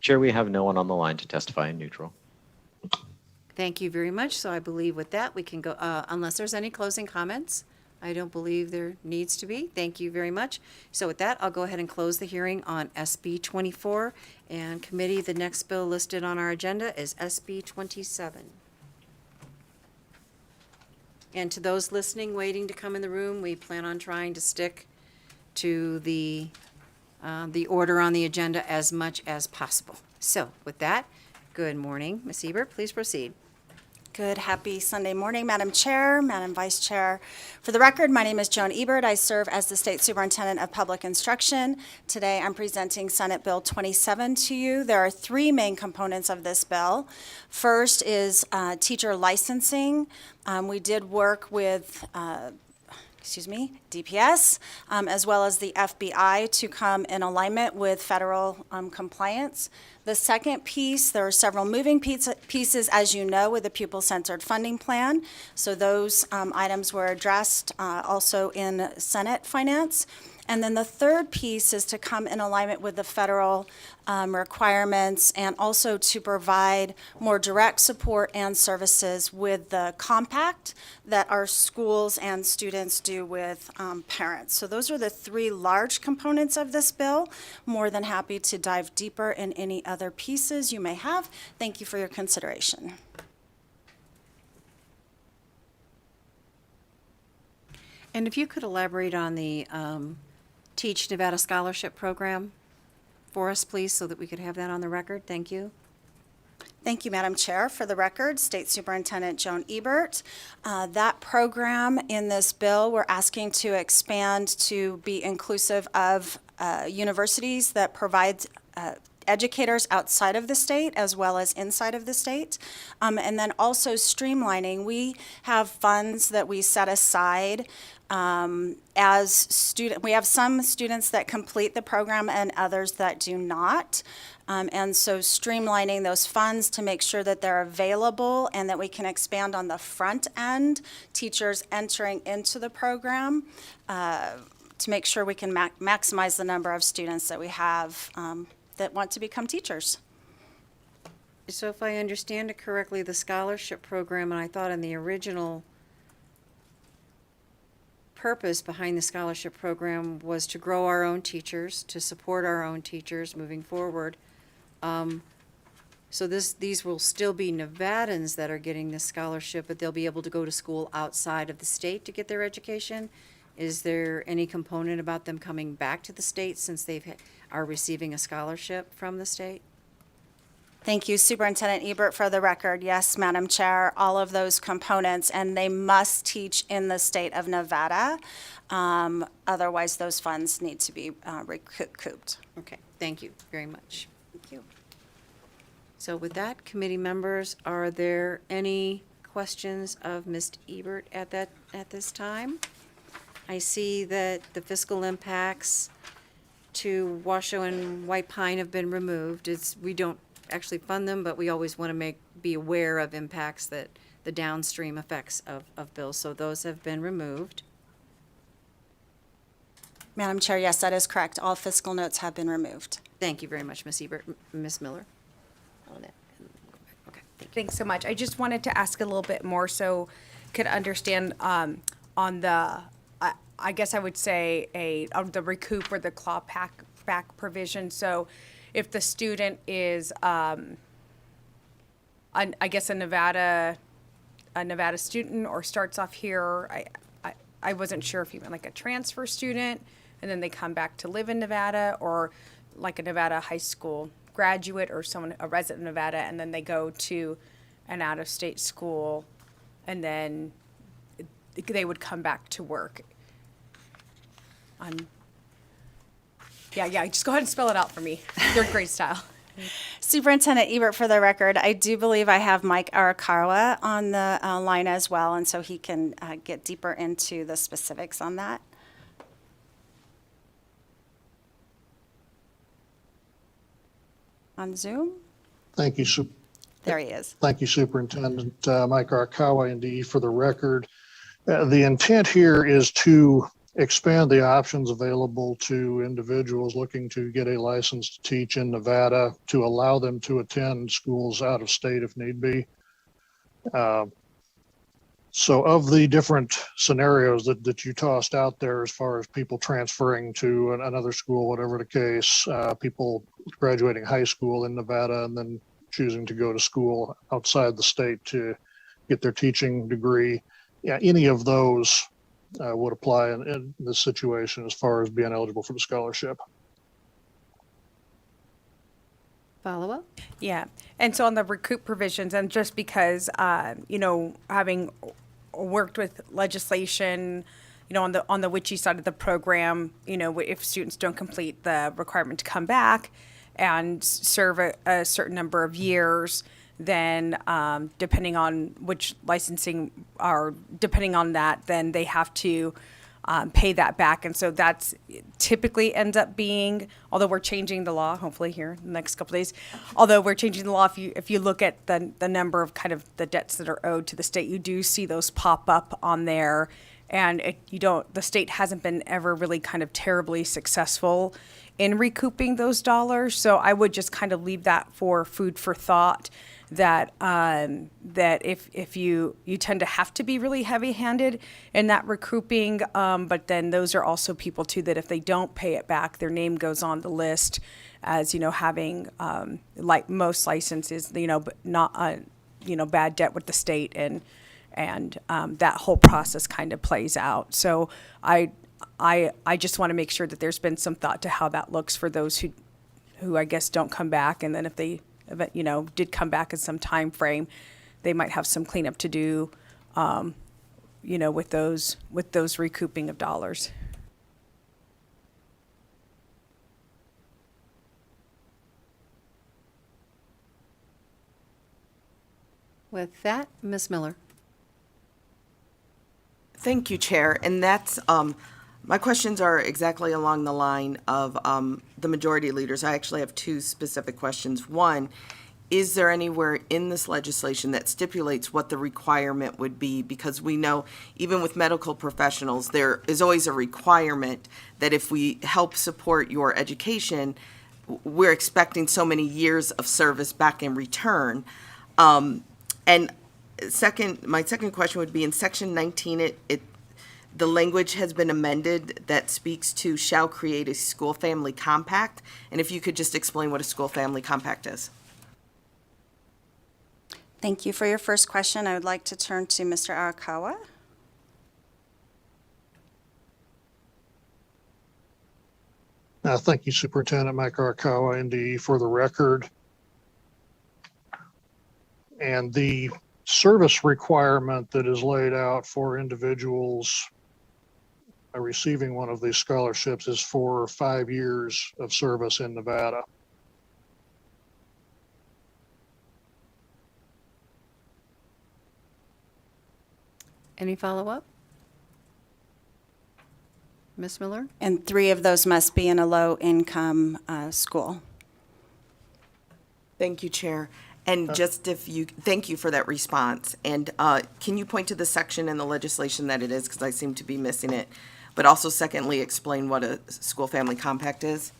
Chair, we have no one on the line to testify in neutral. Thank you very much. So I believe with that, we can go, unless there's any closing comments. I don't believe there needs to be. Thank you very much. So with that, I'll go ahead and close the hearing on SB 24. And committee, the next bill listed on our agenda is SB 27. And to those listening, waiting to come in the room, we plan on trying to stick to the order on the agenda as much as possible. So with that, good morning. Ms. Ebert, please proceed. Good, happy Sunday morning, Madam Chair, Madam Vice Chair. For the record, my name is Joan Ebert. I serve as the State Superintendent of Public Instruction. Today, I'm presenting Senate Bill 27 to you. There are 3 main components of this bill. First is teacher licensing. We did work with DPS, as well as the FBI to come in alignment with federal compliance. The second piece, there are several moving pieces, as you know, with the pupil-centered funding plan. So those items were addressed also in Senate Finance. And then the third piece is to come in alignment with the federal requirements and also to provide more direct support and services with the compact that our schools and students do with parents. So those are the three large components of this bill. More than happy to dive deeper in any other pieces you may have. Thank you for your consideration. And if you could elaborate on the Teach Nevada Scholarship Program for us, please, so that we could have that on the record. Thank you. Thank you, Madam Chair. For the record, State Superintendent Joan Ebert. That program in this bill, we're asking to expand to be inclusive of universities that provide educators outside of the state as well as inside of the state. And then also streamlining. We have funds that we set aside as student. We have some students that complete the program and others that do not. And so streamlining those funds to make sure that they're available and that we can expand on the front end, teachers entering into the program, to make sure we can maximize the number of students that we have that want to become teachers. So if I understand it correctly, the scholarship program, and I thought in the original purpose behind the scholarship program was to grow our own teachers, to support our own teachers moving forward. So these will still be Nevadans that are getting this scholarship, but they'll be able to go to school outside of the state to get their education. Is there any component about them coming back to the state since are receiving a scholarship from the state? Thank you, Superintendent Ebert. For the record, yes, Madam Chair, all of those components, and they must teach in the state of Nevada. Otherwise, those funds need to be recouped. Okay, thank you very much. Thank you. So with that, committee members, are there any questions of Ms. Ebert at this time? I see that the fiscal impacts to Washoe and White Pine have been removed. We don't actually fund them, but we always want to be aware of impacts that the downstream effects of bills. So those have been removed. Madam Chair, yes, that is correct. All fiscal notes have been removed. Thank you very much, Ms. Ebert. Ms. Miller? On that. Okay, thank you. Thanks so much. I just wanted to ask a little bit more so could understand on the, I guess I would say the recoup or the claw back provision. So if the student is, I guess a Nevada student or starts off here, I wasn't sure if you meant like a transfer student and then they come back to live in Nevada, or like a Nevada high school graduate or a resident of Nevada, and then they go to an out-of-state school and then they would come back to work. Yeah, just go ahead and spell it out for me. Third grade style. Superintendent Ebert, for the record, I do believe I have Mike Arakawa on the line as well, and so he can get deeper into the specifics on that. On Zoom? Thank you, There he is. Thank you, Superintendent Mike Arakawa, NDE, for the record. The intent here is to expand the options available to individuals looking to get a license to teach in Nevada, to allow them to attend schools out of state if need be. So of the different scenarios that you tossed out there, as far as people transferring to another school, whatever the case, people graduating high school in Nevada and then choosing to go to school outside the state to get their teaching degree, yeah, any of those would apply in this situation as far as being eligible for the scholarship. Follow up? Yeah, and so on the recoup provisions, and just because, having worked with legislation, on the witchy side of the program, if students don't complete the requirement to come back and serve a certain number of years, then depending on which licensing are, depending on that, then they have to pay that back. And so that's typically ends up being, although we're changing the law, hopefully here in the next couple of days, although we're changing the law, if you look at the number of kind of the debts that are owed to the state, you do see those pop up on there. and the state hasn't been ever really kind of terribly successful in recouping those dollars. So I would just kind of leave that for food for thought, that if you tend to have to be really heavy-handed in that recouping, but then those are also people too that if they don't pay it back, their name goes on the list as, having, like most licenses, not, bad debt with the state, and that whole process kind of plays out. So I just want to make sure that there's been some thought to how that looks for those who I guess don't come back, and then if they did come back in some time frame, they might have some cleanup to do, with those recouping of dollars. With that, Ms. Miller. Thank you, Chair. And that's, my questions are exactly along the line of the majority leaders. I actually have two specific questions. One, is there anywhere in this legislation that stipulates what the requirement would be? Because we know, even with medical professionals, there is always a requirement that if we help support your education, we're expecting so many years of service back in return. And my second question would be in Section 19, the language has been amended that speaks to shall create a school family compact. And if you could just explain what a school family compact is. Thank you for your first question. I would like to turn to Mr. Arakawa. Thank you, Superintendent Mike Arakawa, NDE, for the record. And the service requirement that is laid out for individuals receiving one of these scholarships is for 5 years of service in Nevada. Any follow-up? Ms. Miller? And 3 of those must be in a low-income school. Thank you, Chair. And thank you for that response. And can you point to the section in the legislation that it is, because I seem to be missing it? But also, secondly, explain what a school family compact is.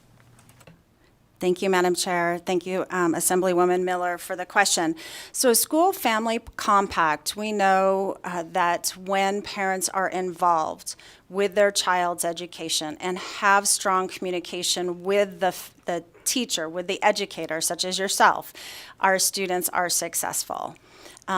Thank you, Madam Chair. Thank you, Assemblywoman Miller, for the question. So a school family compact, we know that when parents are involved with their child's education and have strong communication with the teacher, with the educator, such as yourself, our students are successful. We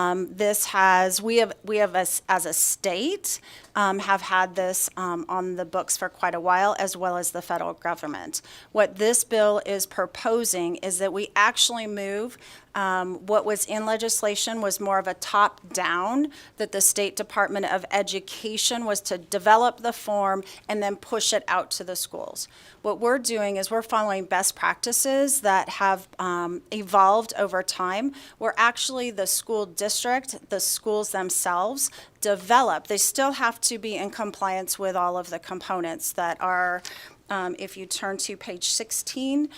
have as a state, have had this on the books for quite a while, as well as the federal government. What this bill is proposing is that we actually move what was in legislation was more of a top-down, that the State Department of Education was to develop the form and then push it out to the schools. What we're doing is we're following best practices that have evolved over time, where actually the school district, the schools themselves, develop. They still have to be in compliance with all of the components that are, if you turn to page 16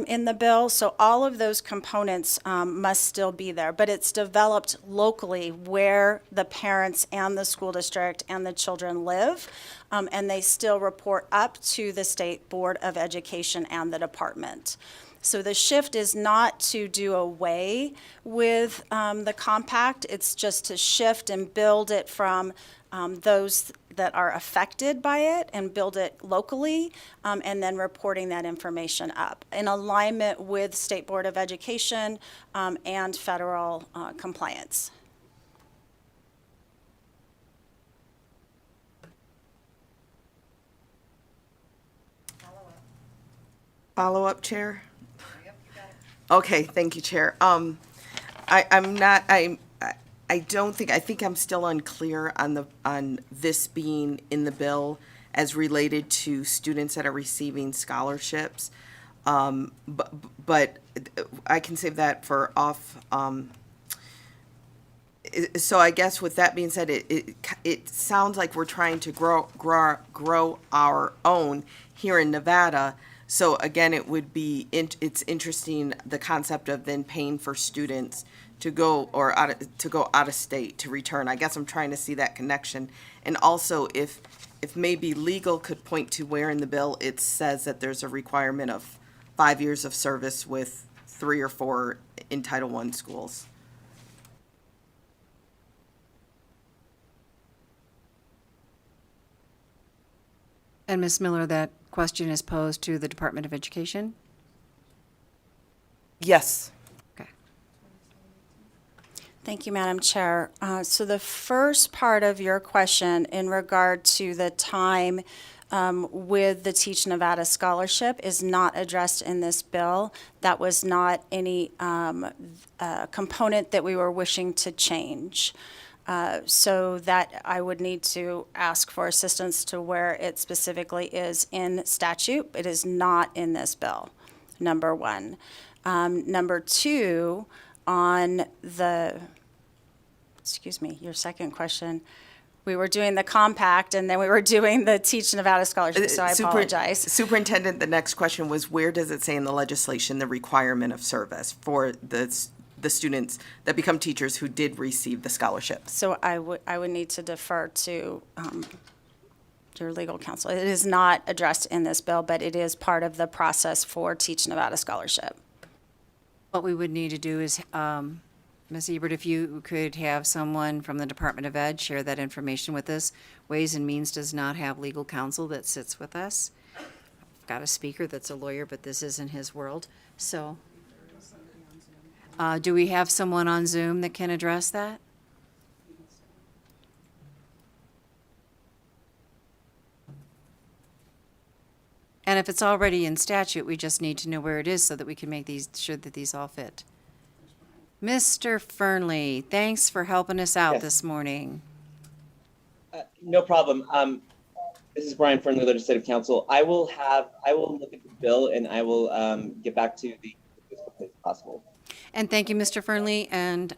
in the bill, so all of those components must still be there, but it's developed locally where the parents and the school district and the children live, and they still report up to the State Board of Education and the department. So the shift is not to do away with the compact, it's just to shift and build it from those that are affected by it and build it locally, and then reporting that information up in alignment with State Board of Education and federal compliance. Follow-up, Chair? Okay, thank you, Chair. I think I'm still unclear on this being in the bill as related to students that are receiving scholarships. But I can save that for off. So I guess with that being said, it sounds like we're trying to grow our own here in Nevada. So again, it would be it's interesting, the concept of then paying for students to go out of state to return. I guess I'm trying to see that connection. And also if maybe legal could point to where in the bill it says that there's a requirement of 5 years of service with 3 or 4 in Title I schools. And Ms. Miller, that question is posed to the Department of Education? Yes. Okay. Thank you, Madam Chair. So the first part of your question in regard to the time with the Teach Nevada scholarship is not addressed in this bill. That was not any component that we were wishing to change. So that I would need to ask for assistance to where it specifically is in statute. It is not in this bill, number one. Number two, on the, your second question, we were doing the compact and then we were doing the Teach Nevada scholarship, so I apologize. Superintendent, the next question was, where does it say in the legislation the requirement of service for the students that become teachers who did receive the scholarship? So I would need to defer to your legal counsel. It is not addressed in this bill, but it is part of the process for Teach Nevada scholarship. What we would need to do is, Ms. Ebert, if you could have someone from the Department of Ed share that information with us. Ways and Means does not have legal counsel that sits with us. I've got a speaker that's a lawyer, but this isn't his world. So, do we have someone on Zoom that can address that? And if it's already in statute, we just need to know where it is so that we can make sure that these all fit. Mr. Fernley, thanks for helping us out this morning. No problem. This is Brian Fernley, Legislative Counsel. I will look at the bill and I will get back to the as quickly as possible. And thank you, Mr. Fernley. And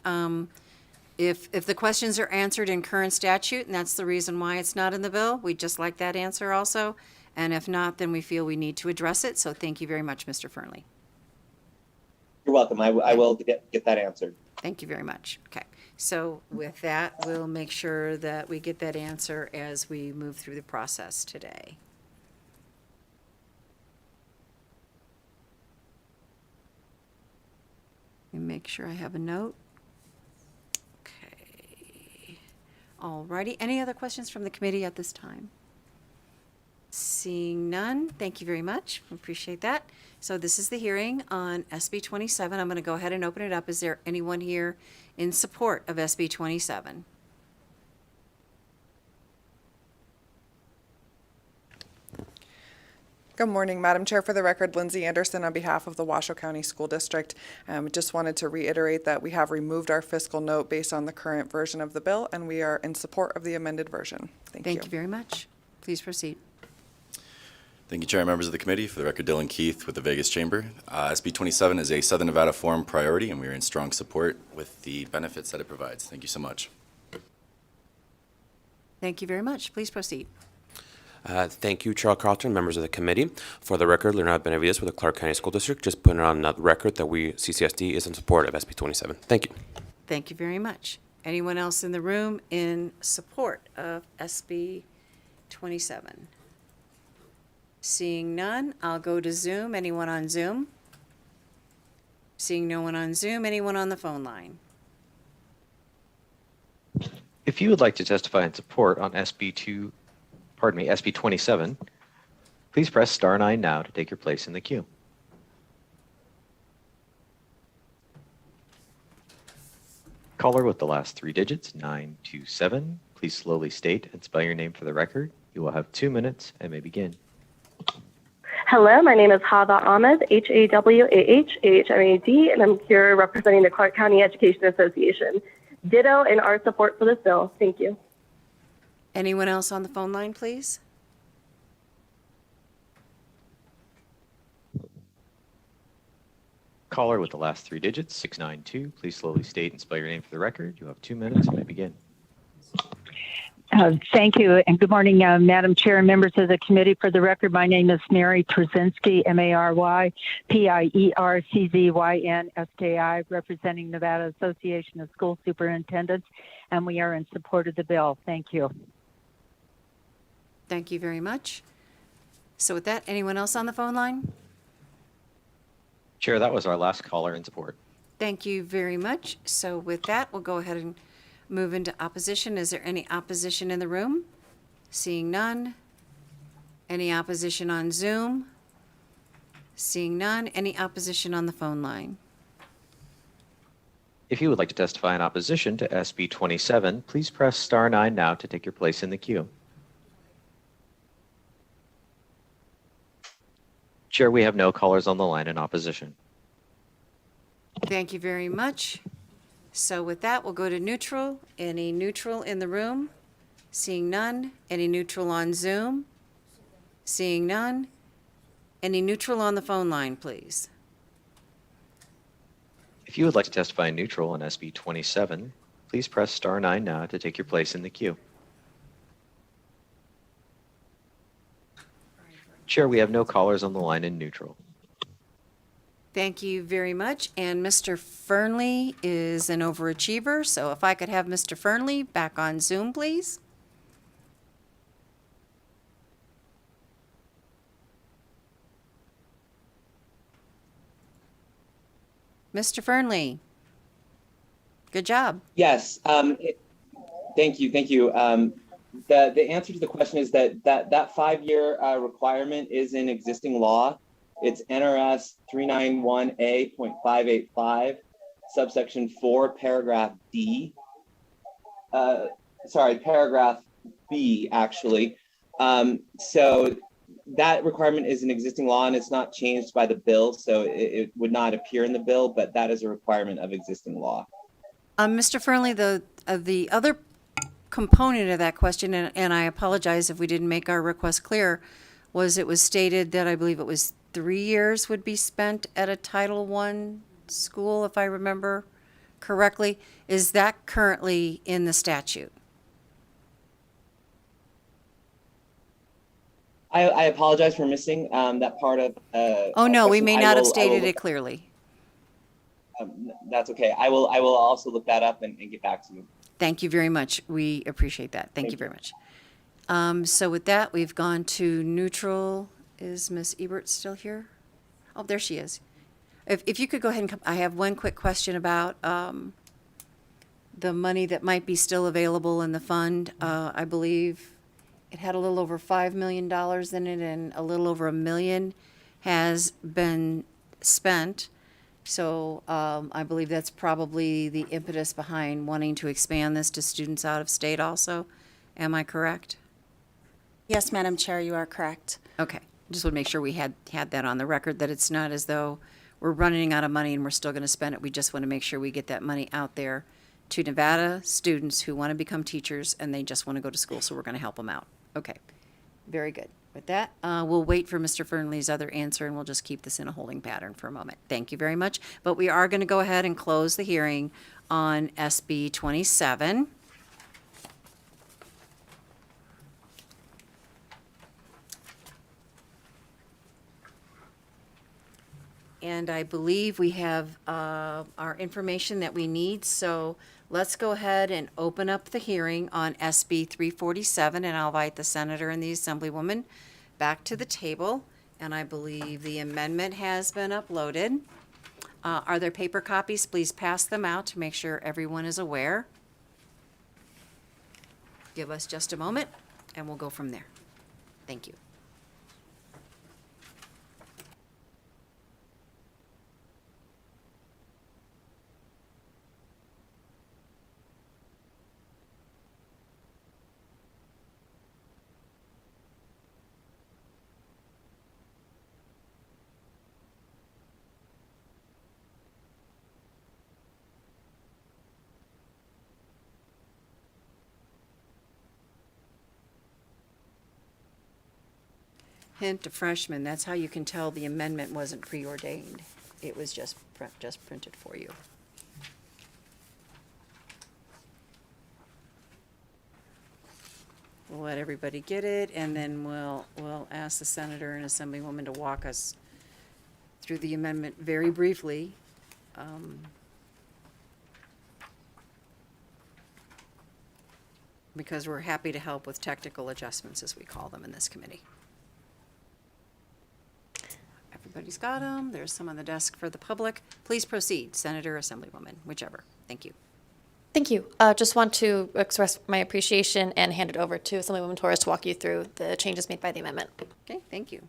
if the questions are answered in current statute, and that's the reason why it's not in the bill, we'd just like that answer also. And if not, then we feel we need to address it. So thank you very much, Mr. Fernley. You're welcome. I will get that answered. Thank you very much. Okay. So with that, we'll make sure that we get that answer as we move through the process today. Let me make sure I have a note. Okay. All righty. Any other questions from the committee at this time? Seeing none, thank you very much. Appreciate that. So this is the hearing on SB 27. I'm going to go ahead and open it up. Is there anyone here in support of SB 27? Good morning, Madam Chair. For the record, Lindsay Anderson on behalf of the Washoe County School District. Just wanted to reiterate that we have removed our fiscal note based on the current version of the bill, and we are in support of the amended version. Thank you very much. Please proceed. Thank you, Chair and members of the committee. For the record, Dylan Keith with the Vegas Chamber. SB 27 is a Southern Nevada Forum priority, and we are in strong support with the benefits that it provides. Thank you so much. Thank you very much. Please proceed. Thank you, Chair Carlton, members of the committee. For the record, Leonardo Benavides with the Clark County School District. Just putting it on the record that CCSD is in support of SB 27. Thank you. Thank you very much. Anyone else in the room in support of SB 27? Seeing none, I'll go to Zoom. Anyone on Zoom? Seeing no one on Zoom, anyone on the phone line? If you would like to testify in support on SB 27, please press *9 now to take your place in the queue. Caller with the last 3 digits, 927. Please slowly state and spell your name for the record. You will have 2 minutes and may begin. Hello, my name is Hava Ahmed, Hawahahmed, and I'm here representing the Clark County Education Association. Ditto in our support for this bill. Thank you. Anyone else on the phone line, please? Caller with the last 3 digits, 692. Please slowly state and spell your name for the record. You have 2 minutes and may begin. Thank you, and good morning, Madam Chair and members of the committee. For the record, my name is Mary Przynski, MaryPierczynski, representing Nevada Association of School Superintendents, and we are in support of the bill. Thank you. Thank you very much. So with that, anyone else on the phone line? Chair, that was our last caller in support. Thank you very much. So with that, we'll go ahead and move into opposition. Is there any opposition in the room? Seeing none. Any opposition on Zoom? Seeing none. Any opposition on the phone line? If you would like to testify in opposition to SB 27, please press star 9 now to take your place in the queue. Chair, we have no callers on the line in opposition. Thank you very much. So with that, we'll go to neutral. Any neutral in the room? Seeing none. Any neutral on Zoom? Seeing none. Any neutral on the phone line, please? If you would like to testify neutral on SB 27, please press star 9 now to take your place in the queue. Chair, we have no callers on the line in neutral. Thank you very much. And Mr. Fernley is an overachiever, so if I could have Mr. Fernley back on Zoom, please. Mr. Fernley, good job. Yes. Thank you. Thank you. The answer to the question is that 5-year requirement is in existing law. It's NRS 391A.585, subsection 4, paragraph D. Paragraph B, actually. So that requirement is an existing law and it's not changed by the bill, so it would not appear in the bill, but that is a requirement of existing law. Mr. Fernley, the other component of that question, and I apologize if we didn't make our request clear, was it was stated that I believe it was 3 years would be spent at a Title I school, if I remember correctly. Is that currently in the statute? I apologize for missing that part of. Oh, no, we question. may not have stated it clearly. That's okay. I will also look that up and get back to you. Thank you very much. We appreciate that. Thank you very much. So with that, we've gone to neutral. Is Ms. Ebert still here? Oh, there she is. If you could go ahead and come, I have one quick question about the money that might be still available in the fund. I believe it had a little over $5 million in it and a little over $1 million has been spent. So I believe that's probably the impetus behind wanting to expand this to students out of state also. Am I correct? Yes, Madam Chair, you are correct. Okay. Just want to make sure we had that on the record, that it's not as though we're running out of money and we're still going to spend it. We just want to make sure we get that money out there to Nevada students who want to become teachers and they just want to go to school, so we're going to help them out. Okay. Very good. With that, we'll wait for Mr. Fernley's other answer and we'll just keep this in a holding pattern for a moment. Thank you very much. But we are going to go ahead and close the hearing on SB 27. And I believe we have our information that we need, so let's go ahead and open up the hearing on SB 347, and I'll invite the Senator and the Assemblywoman back to the table, and I believe the amendment has been uploaded. Are there paper copies? Please pass them out to make sure everyone is aware. Give us just a moment, and we'll go from there. Thank you. Hint to freshmen, that's how you can tell the amendment wasn't preordained. It was just printed for you. We'll let everybody get it, and then we'll ask the senator and assemblywoman to walk us through the amendment very briefly. Because we're happy to help with technical adjustments, as we call them in this committee. Everybody's got them. There's some on the desk for the public. Please proceed, Senator, Assemblywoman, whichever. Thank you. Thank you. Just want to express my appreciation and hand it over to Assemblywoman Torres to walk you through the changes made by the amendment. Okay, thank you.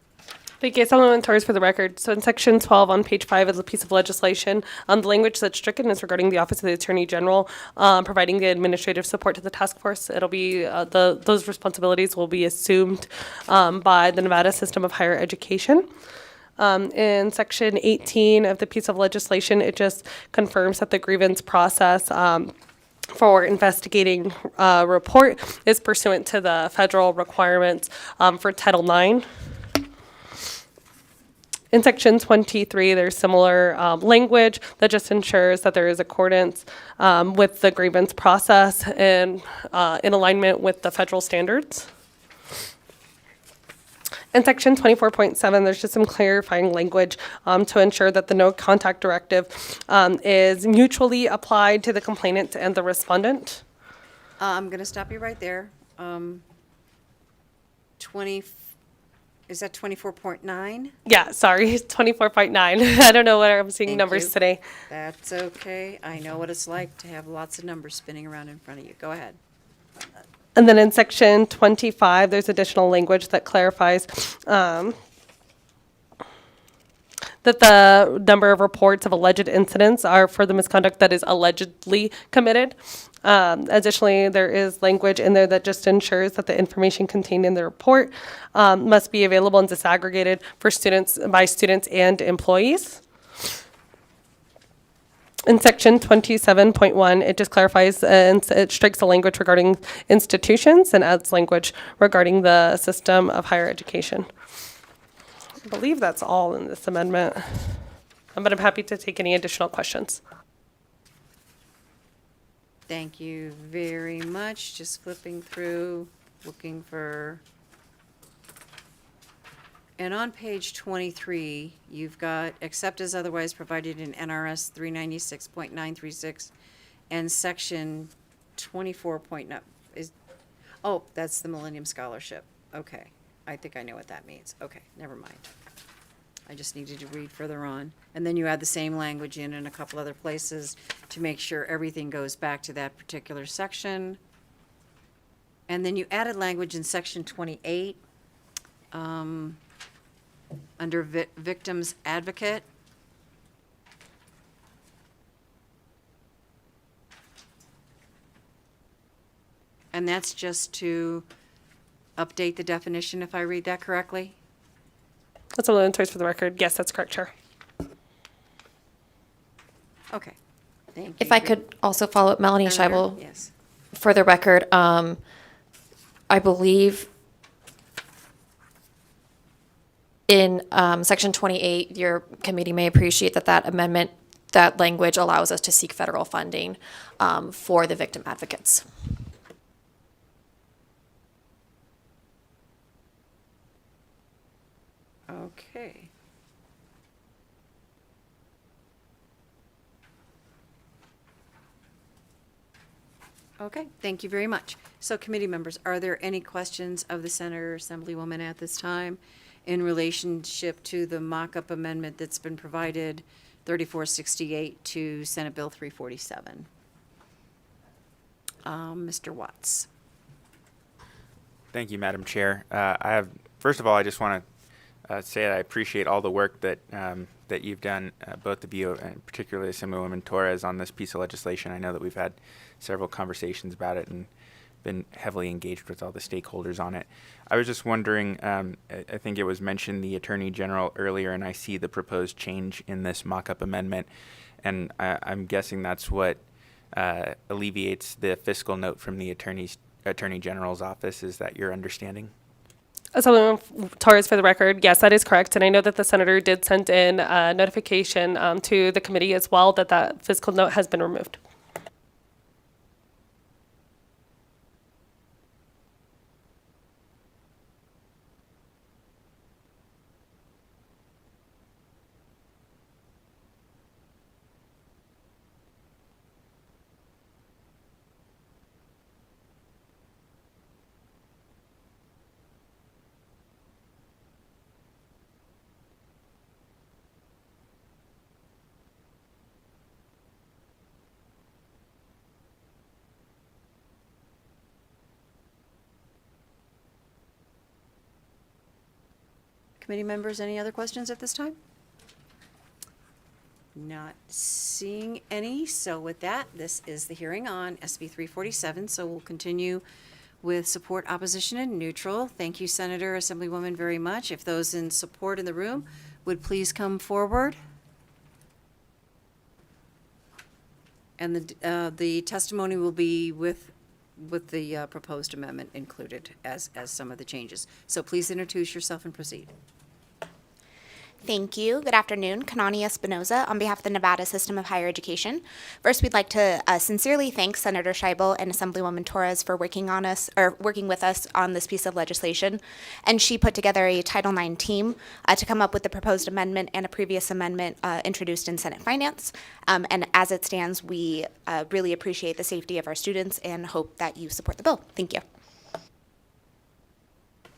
Thank you. Assemblywoman Torres for the record. So in section 12 on page 5 is a piece of legislation. The language that's stricken is regarding the Office of the Attorney General providing the administrative support to the task force. It'll be, those responsibilities will be assumed by the Nevada System of Higher Education. In section 18 of the piece of legislation, it just confirms that the grievance process for investigating report is pursuant to the federal requirements for Title IX. In section 23, there's similar language that just ensures that there is accordance with the grievance process and in alignment with the federal standards. In section 24.7, there's just some clarifying language to ensure that the no contact directive is mutually applied to the complainant and the respondent. I'm going to stop you right there. 20, is that 24.9? Yeah, sorry, 24.9. I don't know what I'm seeing Thank numbers you. today. That's okay. I know what it's like to have lots of numbers spinning around in front of you. Go ahead. And then in section 25, there's additional language that clarifies that the number of reports of alleged incidents are for the misconduct that is allegedly committed. Additionally, there is language in there that just ensures that the information contained in the report must be available and disaggregated for students by students and employees. In section 27.1, it just clarifies and it strikes the language regarding institutions and adds language regarding the system of higher education. I believe that's all in this amendment, but I'm happy to take any additional questions. Thank you very much. Just flipping through, looking for. And on page 23, you've got except as otherwise provided in NRS 396.936 and section 24.9 is, oh, that's the Millennium Scholarship. Okay, I think I know what that means. Okay, never mind. I just needed to read further on. And then you add the same language in a couple other places to make sure everything goes back to that particular section. And then you added language in section 28. Under victims advocate. And that's just to update the definition, if I read that correctly? That's a little choice for the record. Yes, that's correct, Chair. Okay, thank you. If I could also follow up, Melanie Senator? Scheibel. Yes. For the record, I believe in section 28, your committee may appreciate that that amendment, that language allows us to seek federal funding for the victim advocates. Okay. Okay, thank you very much. So committee members, are there any questions of the Senator or Assemblywoman at this time in relationship to the mock-up amendment that's been provided, 3468 to Senate Bill 347? Mr. Watts. Thank you, Madam Chair. First of all, I just want to say that I appreciate all the work that that you've done, both of you, and particularly Assemblywoman Torres, on this piece of legislation. I know that we've had several conversations about it and been heavily engaged with all the stakeholders on it. I was just wondering, I think it was mentioned the Attorney General earlier, and I see the proposed change in this mock-up amendment, and I'm guessing that's what alleviates the fiscal note from the Attorney General's office. Is that your understanding? Assemblywoman Torres, for the record, yes, that is correct. And I know that the senator did send in a notification to the committee as well that that fiscal note has been removed. Committee members, any other questions at this time? Not seeing any, so with that, this is the hearing on SB 347, so we'll continue with support, opposition, and neutral. Thank you, Senator, Assemblywoman, very much. If those in support in the room would please come forward. And the testimony will be with the proposed amendment included as some of the changes. So please introduce yourself and proceed. Thank you. Good afternoon. Kanani Espinoza on behalf of the Nevada System of Higher Education. First, we'd like to sincerely thank Senator Scheibel and Assemblywoman Torres for working with us on this piece of legislation. And she put together a Title IX team to come up with the proposed amendment and a previous amendment introduced in Senate Finance. And as it stands, we really appreciate the safety of our students and hope that you support the bill. Thank you.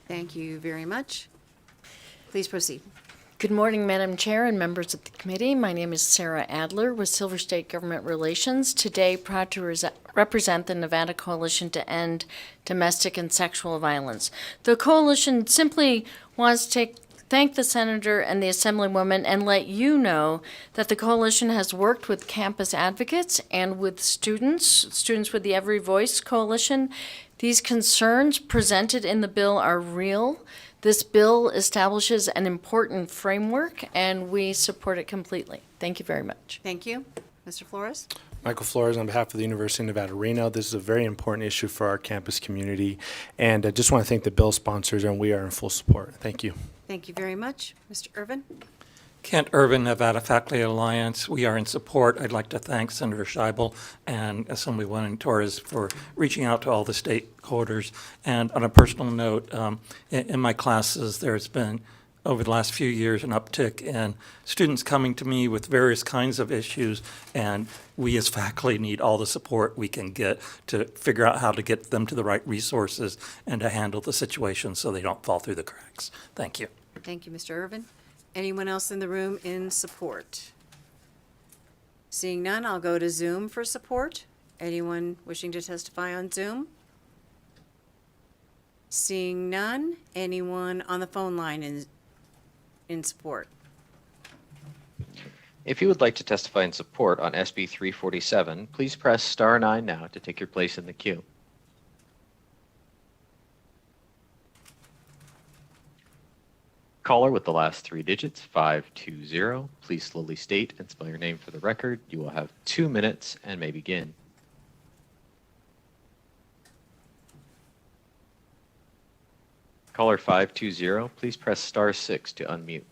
Thank you very much. Please proceed. Good morning, Madam Chair and members of the committee. My name is Sarah Adler with Silver State Government Relations. Today, proud to represent the Nevada Coalition to End Domestic and Sexual Violence. The coalition simply wants to thank the Senator and the Assemblywoman and let you know that the coalition has worked with campus advocates and with students with the Every Voice Coalition. These concerns presented in the bill are real. This bill establishes an important framework, and we support it completely. Thank you very much. Thank you. Mr. Flores? Michael Flores on behalf of the University of Nevada, Reno. This is a very important issue for our campus community, and I just want to thank the bill sponsors, and we are in full support. Thank you. Thank you very much. Mr. Irvin? Kent Irvin, Nevada Faculty Alliance. We are in support. I'd like to thank Senator Scheibel and Assemblywoman Torres for reaching out to all the stakeholders. And on a personal note, in my classes, there's been, over the last few years, an uptick in students coming to me with various kinds of issues, and we as faculty need all the support we can get to figure out how to get them to the right resources and to handle the situation so they don't fall through the cracks. Thank you. Thank you, Mr. Irvin. Anyone else in the room in support? Seeing none, I'll go to Zoom for support. Anyone wishing to testify on Zoom? Seeing none, anyone on the phone line in support? If you would like to testify in support on SB 347, please press star 9 now to take your place in the queue. Caller with the last 3 digits, 520. Please slowly state and spell your name for the record. You will have 2 minutes and may begin. Caller 520, please press star 6 to unmute.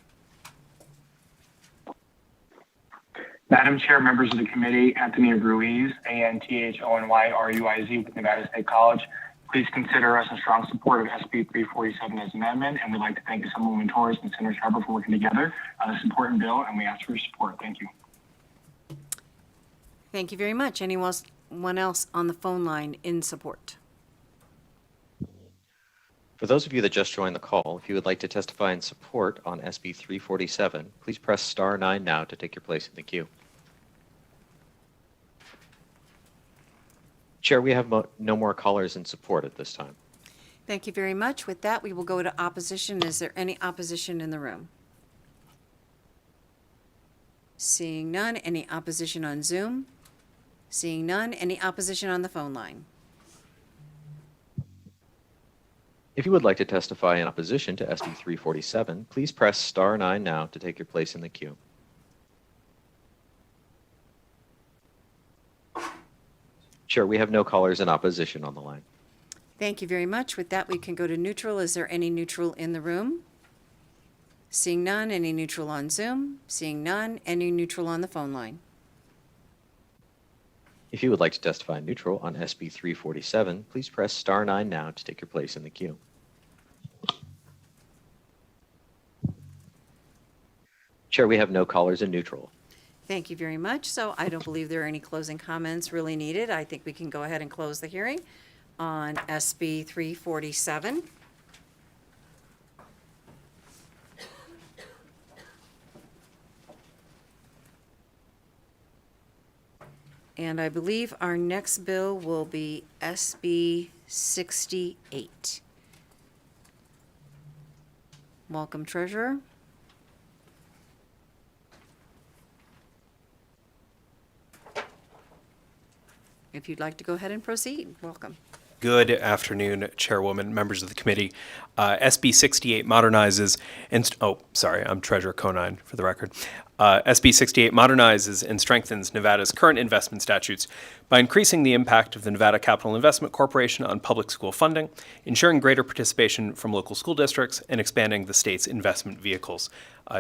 Madam Chair, members of the committee, Anthony Ruiz, ANTHONYRUIZ with Nevada State College. Please consider us in strong support of SB 347 as amendment, and we'd like to thank Assemblywoman Torres and Senator Scheibel for working together on this important bill, and we ask for your support. Thank you. Thank you very much. Anyone else on the phone line in support? For those of you that just joined the call, if you would like to testify in support on SB 347, please press star 9 now to take your place in the queue. Chair, we have no more callers in support at this time. Thank you very much. With that, we will go to opposition. Is there any opposition in the room? Seeing none, any opposition on Zoom? Seeing none, any opposition on the phone line? If you would like to testify in opposition to SB 347, please press star 9 now to take your place in the queue. Chair, we have no callers in opposition on the line. Thank you very much. With that, we can go to neutral. Is there any neutral in the room? Seeing none, any neutral on Zoom? Seeing none, any neutral on the phone line? If you would like to testify neutral on SB 347, please press star 9 now to take your place in the queue. Chair, we have no callers in neutral. Thank you very much. So I don't believe there are any closing comments really needed. I think we can go ahead and close the hearing on SB 347. And I believe our next bill will be SB 68. Welcome, Treasurer. If you'd like to go ahead and proceed, welcome. Good afternoon, Chairwoman, members of the committee. SB 68 modernizes and, I'm Treasurer Conine for the record. SB 68 modernizes and strengthens Nevada's current investment statutes by increasing the impact of the Nevada Capital Investment Corporation on public school funding, ensuring greater participation from local school districts, and expanding the state's investment vehicles.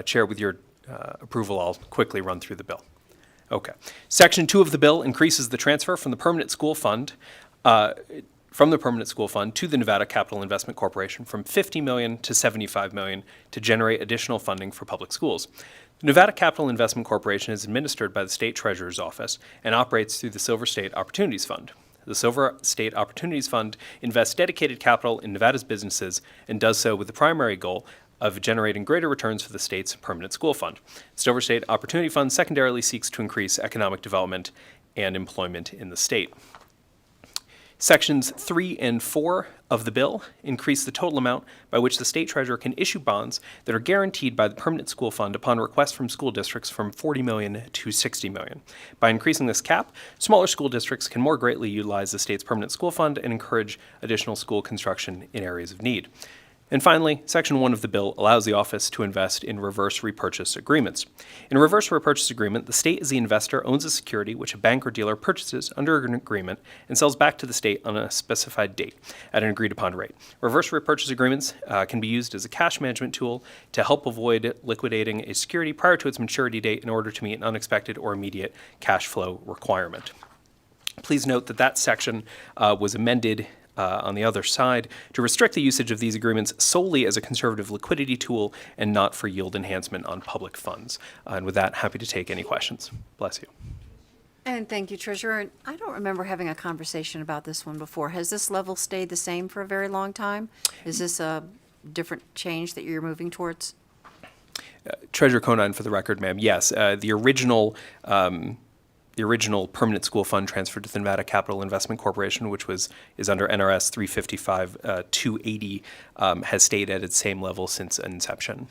Chair, with your approval, I'll quickly run through the bill. Okay. Section 2 of the bill increases the transfer from the permanent school fund to the Nevada Capital Investment Corporation from $50 million to $75 million to generate additional funding for public schools. The Nevada Capital Investment Corporation is administered by the State Treasurer's Office and operates through the Silver State Opportunities Fund. The Silver State Opportunities Fund invests dedicated capital in Nevada's businesses and does so with the primary goal of generating greater returns for the state's permanent school fund. The Silver State Opportunity Fund secondarily seeks to increase economic development and employment in the state. Sections 3 and 4 of the bill increase the total amount by which the state treasurer can issue bonds that are guaranteed by the permanent school fund upon request from school districts from $40 million to $60 million. By increasing this cap, smaller school districts can more greatly utilize the state's permanent school fund and encourage additional school construction in areas of need. And finally, Section 1 of the bill allows the office to invest in reverse repurchase agreements. In a reverse repurchase agreement, the state as the investor owns a security which a bank or dealer purchases under an agreement and sells back to the state on a specified date at an agreed-upon rate. Reverse repurchase agreements can be used as a cash management tool to help avoid liquidating a security prior to its maturity date in order to meet an unexpected or immediate cash flow requirement. Please note that that section was amended on the other side to restrict the usage of these agreements solely as a conservative liquidity tool and not for yield enhancement on public funds. And with that, happy to take any questions. Bless you. And thank you, Treasurer. And I don't remember having a conversation about this one before. Has this level stayed the same for a very long time? Is this a different change that you're moving towards? Treasurer Conine, for the record, ma'am, yes. The original permanent school fund transferred to the Nevada Capital Investment Corporation, which is under NRS 355-280, has stayed at its same level since inception,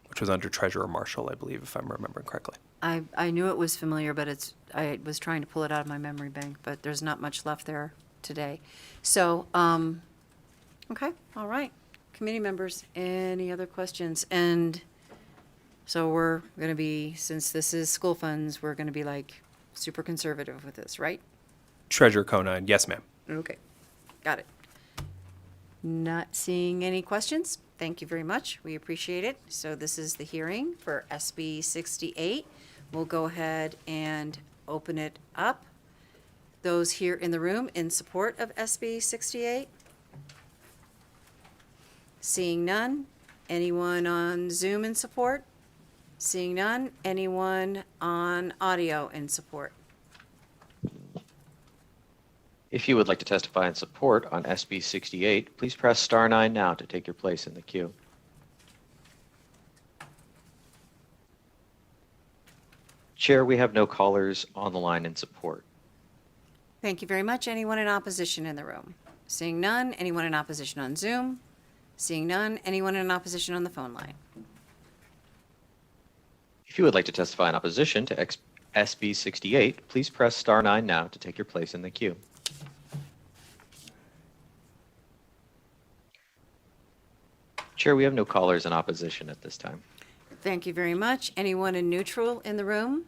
which was under Treasurer Marshall, I believe, if I'm remembering correctly. I knew it was familiar, but I was trying to pull it out of my memory bank, but there's not much left there today. So, okay, all right. Committee members, any other questions? And so we're going to be, since this is school funds, we're going to be like super conservative with this, right? Treasurer Conine, yes, ma'am. Okay, got it. Not seeing any questions. Thank you very much. We appreciate it. So this is the hearing for SB 68. We'll go ahead and open it up. Those here in the room in support of SB 68? Seeing none. Anyone on Zoom in support? Seeing none. Anyone on audio in support? If you would like to testify in support on SB 68, please press star 9 now to take your place in the queue. Chair, we have no callers on the line in support. Thank you very much. Anyone in opposition in the room? Seeing none. Anyone in opposition on Zoom? Seeing none. Anyone in opposition on the phone line? If you would like to testify in opposition to SB 68, please press star 9 now to take your place in the queue. Chair, we have no callers in opposition at this time. Thank you very much. Anyone in neutral in the room?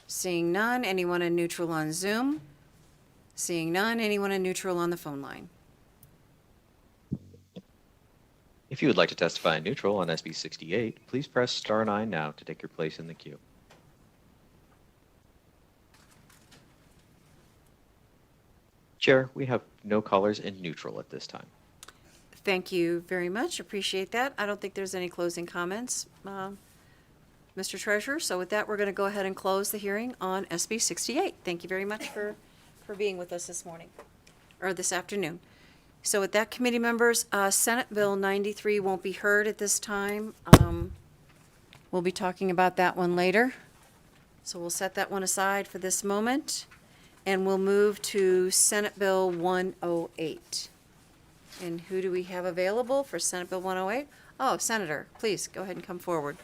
Seeing none. Anyone in neutral on Zoom? Seeing none. Anyone in neutral on the phone line? If you would like to testify in neutral on SB 68, please press star 9 now to take your place in the queue. Chair, we have no callers in neutral at this time. Thank you very much. Appreciate that. I don't think there's any closing comments, Mr. Treasurer. So with that, we're going to go ahead and close the hearing on SB 68. Thank you very much for being with us this morning, or this afternoon. So with that, committee members, Senate Bill 93 won't be heard at this time. We'll be talking about that one later. So we'll set that one aside for this moment, and we'll move to Senate Bill 108. And who do we have available for Senate Bill 108? Oh, Senator, please, go ahead and come forward.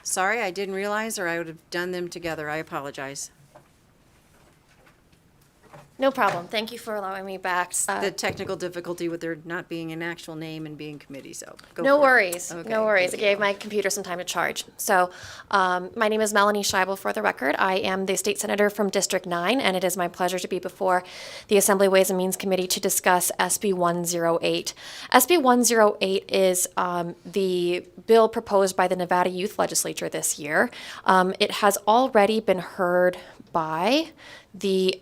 Sorry, I didn't realize, or I would have done them together. I apologize. No problem. Thank you for allowing me back. The technical difficulty with there not being an actual name and being committee, so go No for it. worries. Okay, No worries. thank It gave my computer some time to charge. So, my name is Melanie Scheibel, for the record. I am the state senator from District 9, and it is my pleasure to be before the Assembly Ways and Means Committee to discuss SB 108. SB 108 is the bill proposed by the Nevada Youth Legislature this year. It has already been heard by the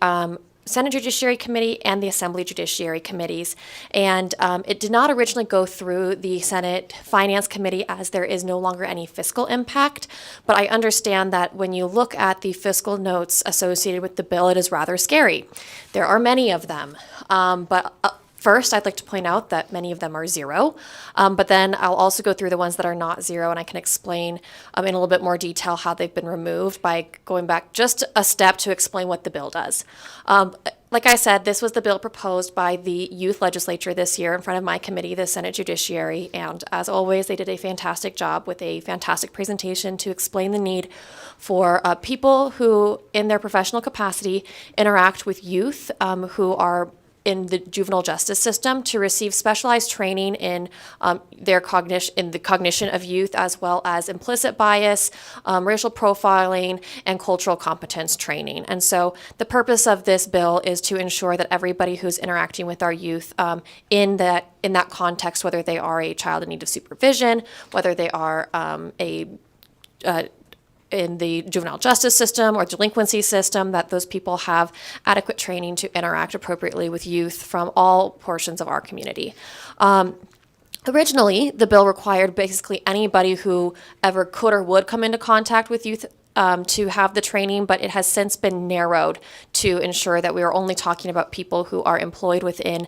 Senate Judiciary Committee and the Assembly Judiciary Committees. And it did not originally go through the Senate Finance Committee as there is no longer any fiscal impact. But I understand that when you look at the fiscal notes associated with the bill, it is rather scary. There are many of them. First, I'd like to point out that many of them are zero, but then I'll also go through the ones that are not zero, and I can explain in a little bit more detail how they've been removed by going back just a step to explain what the bill does. Like I said, this was the bill proposed by the Youth Legislature this year in front of my committee, the Senate Judiciary, and as always, they did a fantastic job with a fantastic presentation to explain the need for people who, in their professional capacity, interact with youth who are in the juvenile justice system to receive specialized training in the cognition of youth, as well as implicit bias, racial profiling, and cultural competence training. And so the purpose of this bill is to ensure that everybody who's interacting with our youth in that context, whether they are a child in need of supervision, whether they are in the juvenile justice system or delinquency system, that those people have adequate training to interact appropriately with youth from all portions of our community. Originally, the bill required basically anybody who ever could or would come into contact with youth to have the training, but it has since been narrowed to ensure that we are only talking about people who are employed within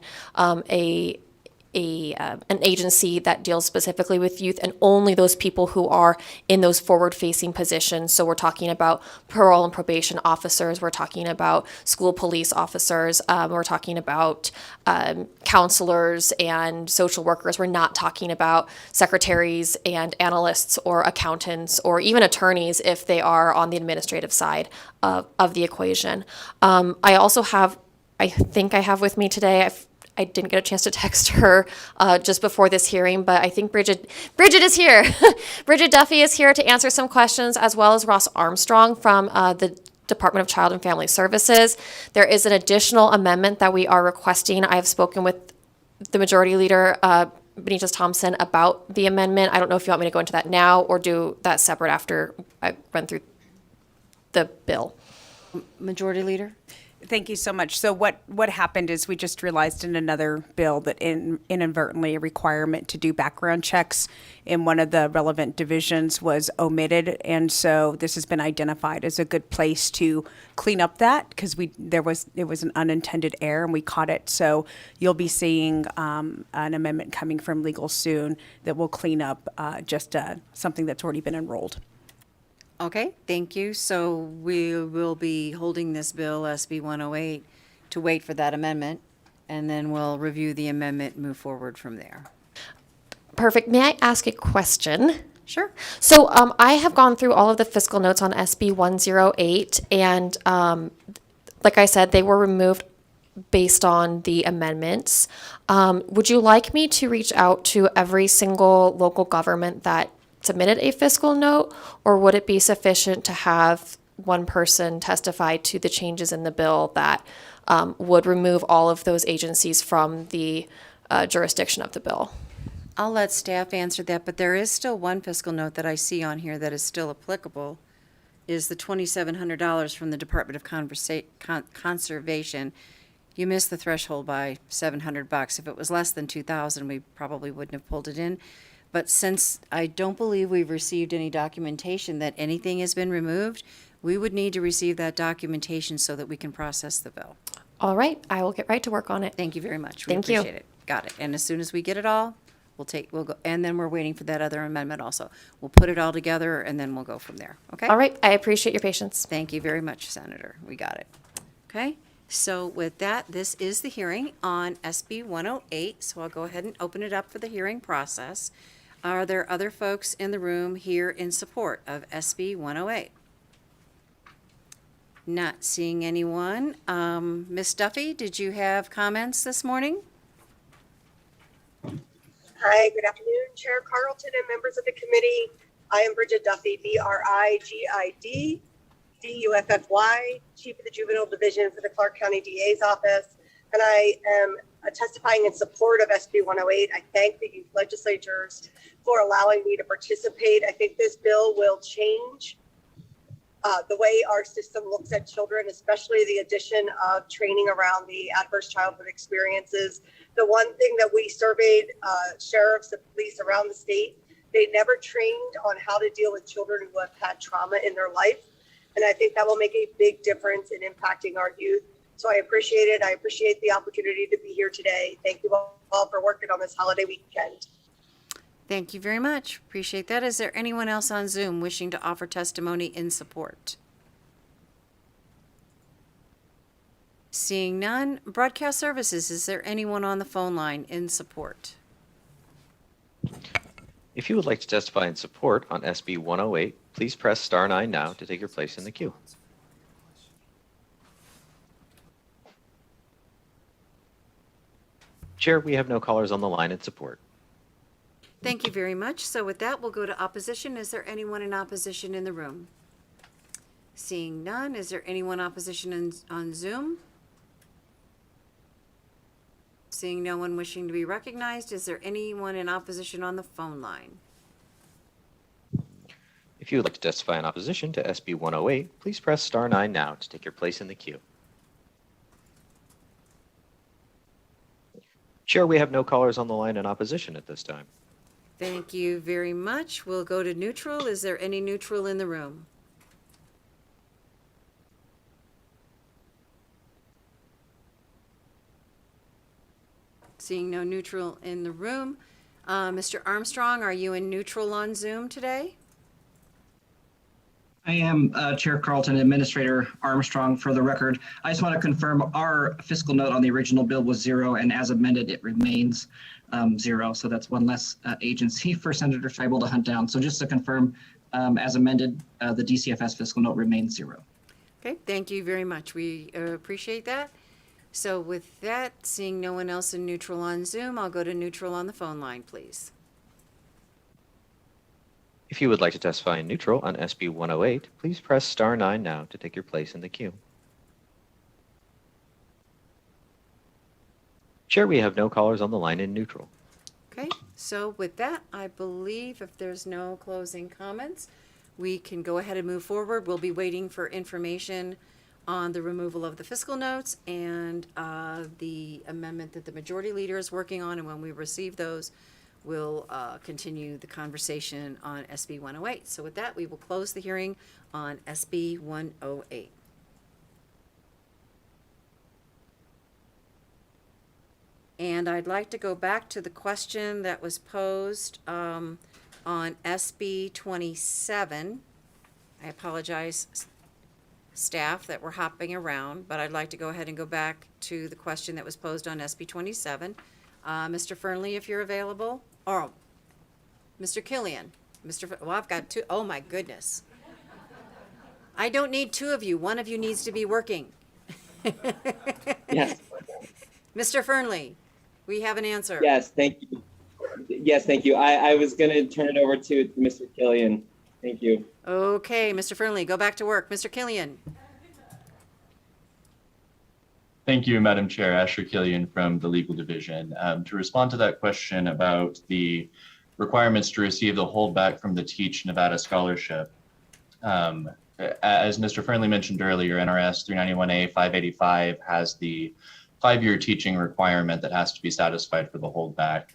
an agency that deals specifically with youth, and only those people who are in those forward-facing positions. So we're talking about parole and probation officers, we're talking about school police officers, we're talking about counselors and social workers. We're not talking about secretaries and analysts or accountants or even attorneys if they are on the administrative side of the equation. I think I have with me today, I didn't get a chance to text her just before this hearing, but I think Bridget is here. Bridget Duffy is here to answer some questions, as well as Ross Armstrong from the Department of Child and Family Services. There is an additional amendment that we are requesting. I have spoken with the Majority Leader, Benitez Thompson, about the amendment. I don't know if you want me to go into that now or do that separate after I run through the bill. Majority Leader? Thank you so much. So what happened is we just realized in another bill that inadvertently a requirement to do background checks in one of the relevant divisions was omitted. And so this has been identified as a good place to clean up that, because it was an unintended error and we caught it. So you'll be seeing an amendment coming from legal soon that will clean up just something that's already been enrolled. Okay, thank you. So we will be holding this bill, SB 108, to wait for that amendment, and then we'll review the amendment and move forward from there. Perfect. May I ask a question? Sure. So I have gone through all of the fiscal notes on SB 108, and like I said, they were removed based on the amendments. Would you like me to reach out to every single local government that submitted a fiscal note, or would it be sufficient to have one person testify to the changes in the bill that would remove all of those agencies from the jurisdiction of the bill? I'll let staff answer that, but there is still one fiscal note that I see on here that is still applicable, is the $2,700 from the Department of Conservation. You missed the threshold by $700. If it was less than $2,000, we probably wouldn't have pulled it in. But since I don't believe we've received any documentation that anything has been removed, we would need to receive that documentation so that we can process the bill. All right, I will get right to work on it. Thank you very much. Thank we you. appreciate it. Got it. And as soon as we get it all, we'll go, and then we're waiting for that other amendment also. We'll put it all together and then we'll go from there. Okay? All right, I appreciate your patience. Thank you very much, Senator. We got it. Okay? So with that, this is the hearing on SB 108, so I'll go ahead and open it up for the hearing process. Are there other folks in the room here in support of SB 108? Not seeing anyone. Ms. Duffy, did you have comments this morning? Hi, good afternoon, Chair Carlton and members of the committee. I am Bridget Duffy, BRIGID, DUFFY, Chief of the Juvenile Division for the Clark County DA's office, and I am testifying in support of SB 108. I thank the youth legislatures for allowing me to participate. I think this bill will change the way our system looks at children, especially the addition of training around the adverse childhood experiences. The one thing that we surveyed sheriffs and police around the state, they never trained on how to deal with children who have had trauma in their life. And I think that will make a big difference in impacting our youth. So I appreciate it. I appreciate the opportunity to be here today. Thank you all for working on this holiday weekend. Thank you very much. Appreciate that. Is there anyone else on Zoom wishing to offer testimony in support? Seeing none. Broadcast Services, is there anyone on the phone line in support? If you would like to testify in support on SB 108, please press star 9 now to take your place in the queue. Chair, we have no callers on the line in support. Thank you very much. So with that, we'll go to opposition. Is there anyone in opposition in the room? Seeing none. Is there anyone opposition on Zoom? Seeing no one wishing to be recognized, is there anyone in opposition on the phone line? If you would like to testify in opposition to SB 108, please press star 9 now to take your place in the queue. Chair, we have no callers on the line in opposition at this time. Thank you very much. We'll go to neutral. Is there any neutral in the room? Seeing no neutral in the room. Mr. Armstrong, are you in neutral on Zoom today? I am Chair Carlton, Administrator Armstrong. For the record, I just want to confirm our fiscal note on the original bill was 0, and as amended, it remains 0. So that's one less agency for Senator Scheibel to hunt down. So just to confirm, as amended, the DCFS fiscal note remains 0. Okay, thank you very much. We appreciate that. So with that, seeing no one else in neutral on Zoom, I'll go to neutral on the phone line, please. If you would like to testify in neutral on SB 108, please press star 9 now to take your place in the queue. Chair, we have no callers on the line in neutral. Okay, so with that, I believe if there's no closing comments, we can go ahead and move forward. We'll be waiting for information on the removal of the fiscal notes and the amendment that the majority leader is working on, and when we receive those, we'll continue the conversation on SB 108. So with that, we will close the hearing on SB 108. And I'd like to go back to the question that was posed on SB 27. I apologize, staff, that we're hopping around, but I'd like to go ahead and go back to the question that was posed on SB 27. Mr. Fernley, if you're available, or Mr. Killian. Well, I've got two. Oh my goodness. I don't need two of you. One of you needs to be working. Yes. Mr. Fernley, we have an answer. Yes, thank you. Yes, thank you. I was going to turn it over to Mr. Killian. Thank you. Okay, Mr. Fernley, go back to work. Mr. Killian. Thank you, Madam Chair. Asher Killian from the Legal Division. To respond to that question about the requirements to receive the holdback from the Teach Nevada Scholarship, as Mr. Fernley mentioned earlier, NRS 391A 585 has the 5-year teaching requirement that has to be satisfied for the holdback.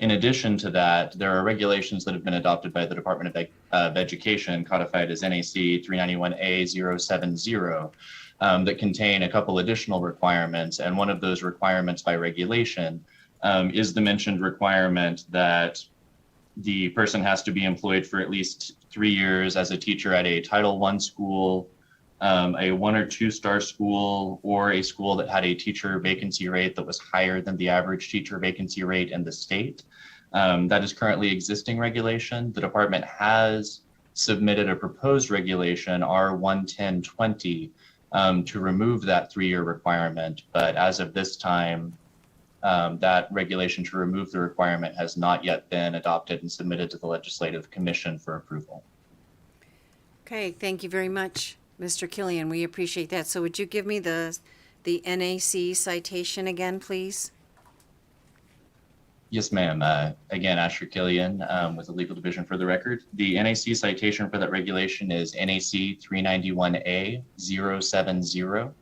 In addition to that, there are regulations that have been adopted by the Department of Education, codified as NAC 391A 070, that contain a couple additional requirements. And one of those requirements by regulation is the mentioned requirement that the person has to be employed for at least 3 years as a teacher at a Title I school a 1 or 2 star school or a school that had a teacher vacancy rate that was higher than the average teacher vacancy rate in the state. That is currently existing regulation. The department has submitted a proposed regulation, R11020, to remove that 3-year requirement. But as of this time, that regulation to remove the requirement has not yet been adopted and submitted to the Legislative Commission for approval. Okay, thank you very much, Mr. Killian. We appreciate that. So would you give me the NAC citation again, please? Yes, ma'am. Again, Asher Killian with the Legal Division for the record. The NAC citation for that regulation is NAC 391A070,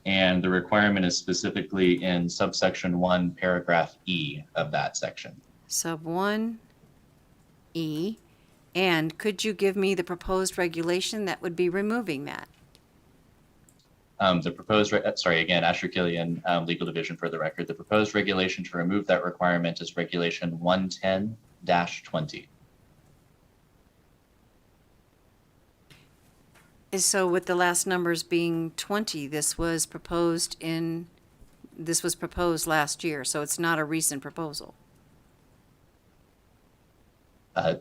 and the requirement is specifically in subsection 1, paragraph E of that section. Sub 1E. And could you give me the proposed regulation that would be removing that? The proposed, again, Asher Killian, Legal Division for the record. The proposed regulation to remove that requirement is Regulation 110-20. So with the last numbers being 20, this was proposed last year, so it's not a recent proposal.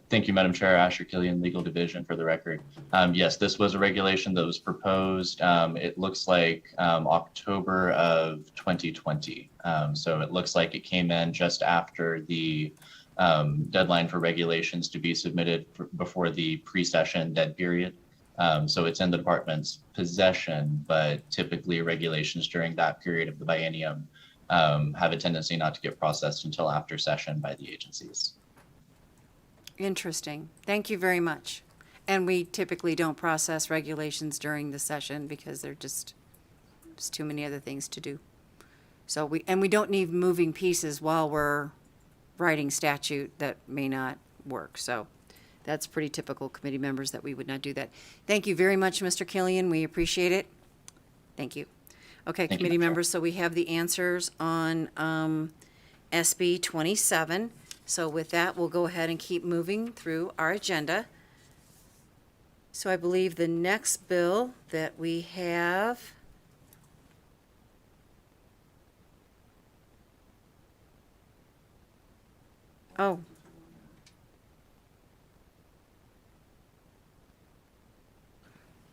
Thank you, Madam Chair. Asher Killian, Legal Division for the record. Yes, this was a regulation that was proposed. It looks like October of 2020. So it looks like it came in just after the deadline for regulations to be submitted before the pre-session dead period. So it's in the department's possession, but typically regulations during that period of the biennium have a tendency not to get processed until after session by the agencies. Interesting. Thank you very much. And we typically don't process regulations during the session because there's too many other things to do. So we don't need moving pieces while we're writing statute that may not work. So that's pretty typical, committee members, that we would not do that. Thank you very much, Mr. Killian. We appreciate it. Thank you. Okay, Thank you, committee Madam Chair. members, so we have the answers on SB 27. So with that, we'll go ahead and keep moving through our agenda. So I believe the next bill that we have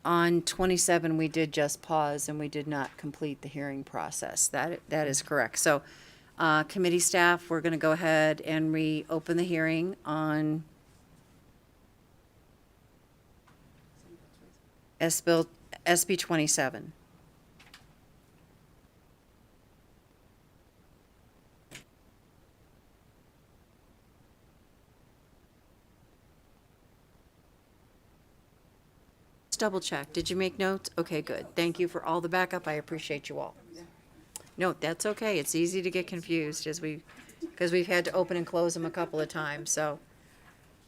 on 27, we did just pause and we did not complete the hearing process. That is correct. So committee staff, we're going to go ahead and reopen the hearing on SB 27. Let's double check. Did you make notes? Okay, good. Thank you for all the backup. I appreciate you all. No, that's okay. It's easy to get confused because we've had to open and close them a couple of times. So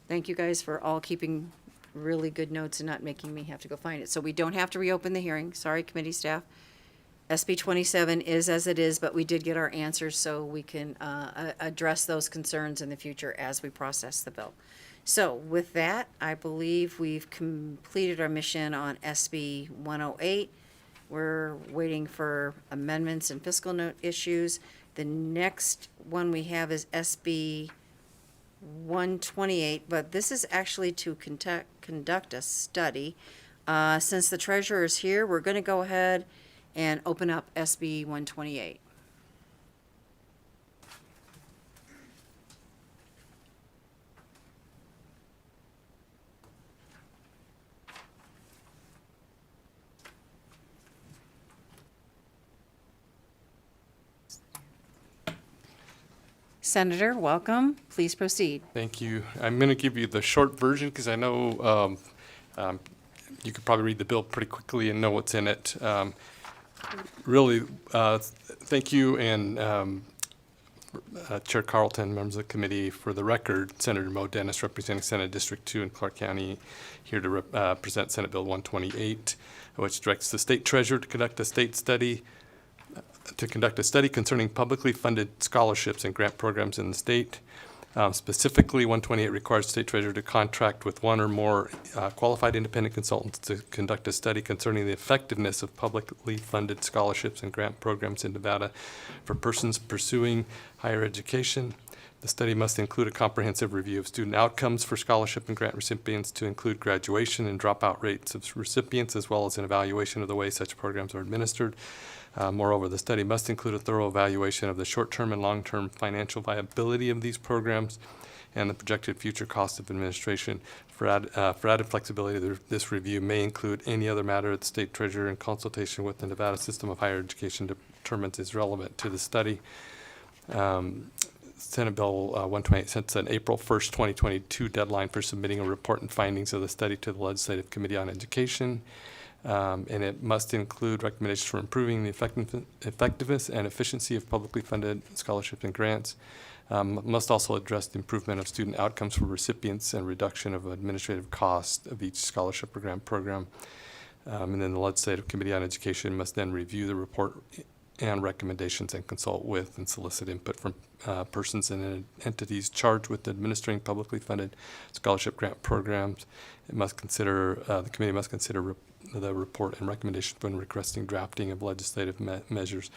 thank you guys for all keeping really good notes and not making me have to go find it. So we don't have to reopen the hearing. Sorry, committee staff. SB 27 is as it is, but we did get our answers, so we can address those concerns in the future as we process the bill. So with that, I believe we've completed our mission on SB 108. We're waiting for amendments and fiscal note issues. The next one we have is SB 128, but this is actually to conduct a study. Since the treasurer is here, we're going to go ahead and open up SB 128. Senator, welcome. Please proceed. Thank you. I'm going to give you the short version because I know you could probably read the bill pretty quickly and know what's in it. Really, thank you, and Chair Carlton, members of the committee. For the record, Senator Mo Dennis, representing Senate District 2 in Clark County, here to present Senate Bill 128, which directs the state treasurer to conduct a study concerning publicly funded scholarships and grant programs in the state. Specifically, 128 requires state treasurer to contract with one or more qualified independent consultants to conduct a study concerning the effectiveness of publicly funded scholarships and grant programs in Nevada for persons pursuing higher education. The study must include a comprehensive review of student outcomes for scholarship and grant recipients to include graduation and dropout rates of recipients, as well as an evaluation of the way such programs are administered. Moreover, the study must include a thorough evaluation of the short-term and long-term financial viability of these programs and the projected future cost of administration. For added flexibility, this review may include any other matter that the state treasurer, in consultation with the Nevada System of Higher Education, determines is relevant to the study. Senate Bill 128 sets an April 1st, 2022 deadline for submitting a report and findings of the study to the Legislative Committee on Education. And it must include recommendations for improving the effectiveness and efficiency of publicly funded scholarships and grants. Must also address the improvement of student outcomes for recipients and reduction of administrative cost of each scholarship or grant program. And then the Legislative Committee on Education must then review the report and recommendations and consult with and solicit input from persons and entities charged with administering publicly funded scholarship grant programs. It must consider, the committee must consider the report and recommendations when requesting drafting of legislative measures.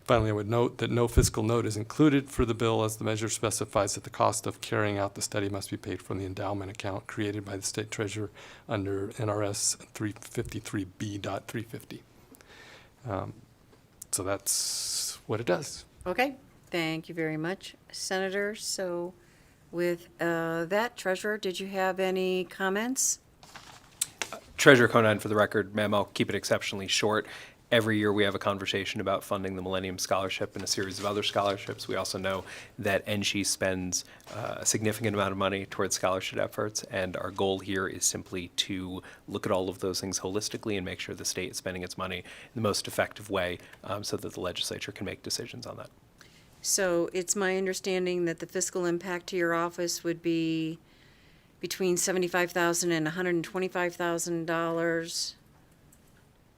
Finally, I would note that no fiscal note is included for the bill, as the measure specifies that the cost of carrying out the study must be paid from the endowment account created by the state treasurer under NRS 353B.350. So that's what it does. Okay, thank you very much, Senator. So with that, Treasurer, did you have any comments? Treasurer Conine, for the record, ma'am, I'll keep it exceptionally short. Every year we have a conversation about funding the Millennium Scholarship and a series of other scholarships. We also know that NSHE spends a significant amount of money towards scholarship efforts, and our goal here is simply to look at all of those things holistically and make sure the state is spending its money in the most effective way so that the legislature can make decisions on that. So it's my understanding that the fiscal impact to your office would be between $75,000 and $125,000.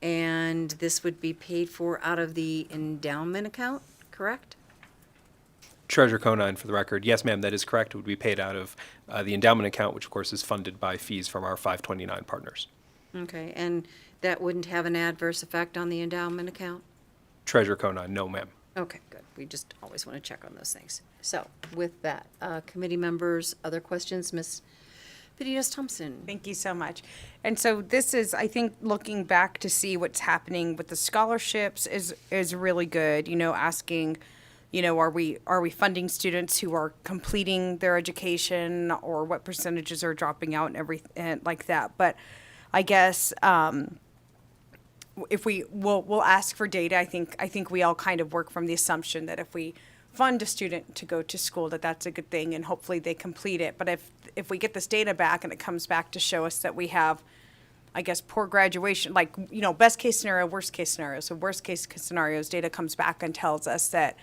And this would be paid for out of the endowment account, correct? Treasurer Conine, for the record, yes, ma'am, that is correct. It would be paid out of the endowment account, which of course is funded by fees from our 529 partners. Okay, and that wouldn't have an adverse effect on the endowment account? Treasurer Conine, no, ma'am. Okay, good. We just always want to check on those things. So with that, committee members, other questions? Ms. Vidios Thompson. Thank you so much. And so this is, I think, looking back to see what's happening with the scholarships is really good. You know, asking, you know, are we funding students who are completing their education, or what percentages are dropping out and everything like that. But I guess if we'll ask for data, I think we all kind of work from the assumption that if we fund a student to go to school, that's a good thing, and hopefully they complete it. But if we get this data back and it comes back to show us that we have, I guess, poor graduation, like, you know, best case scenario, worst case scenario. So worst case scenarios, data comes back and tells us that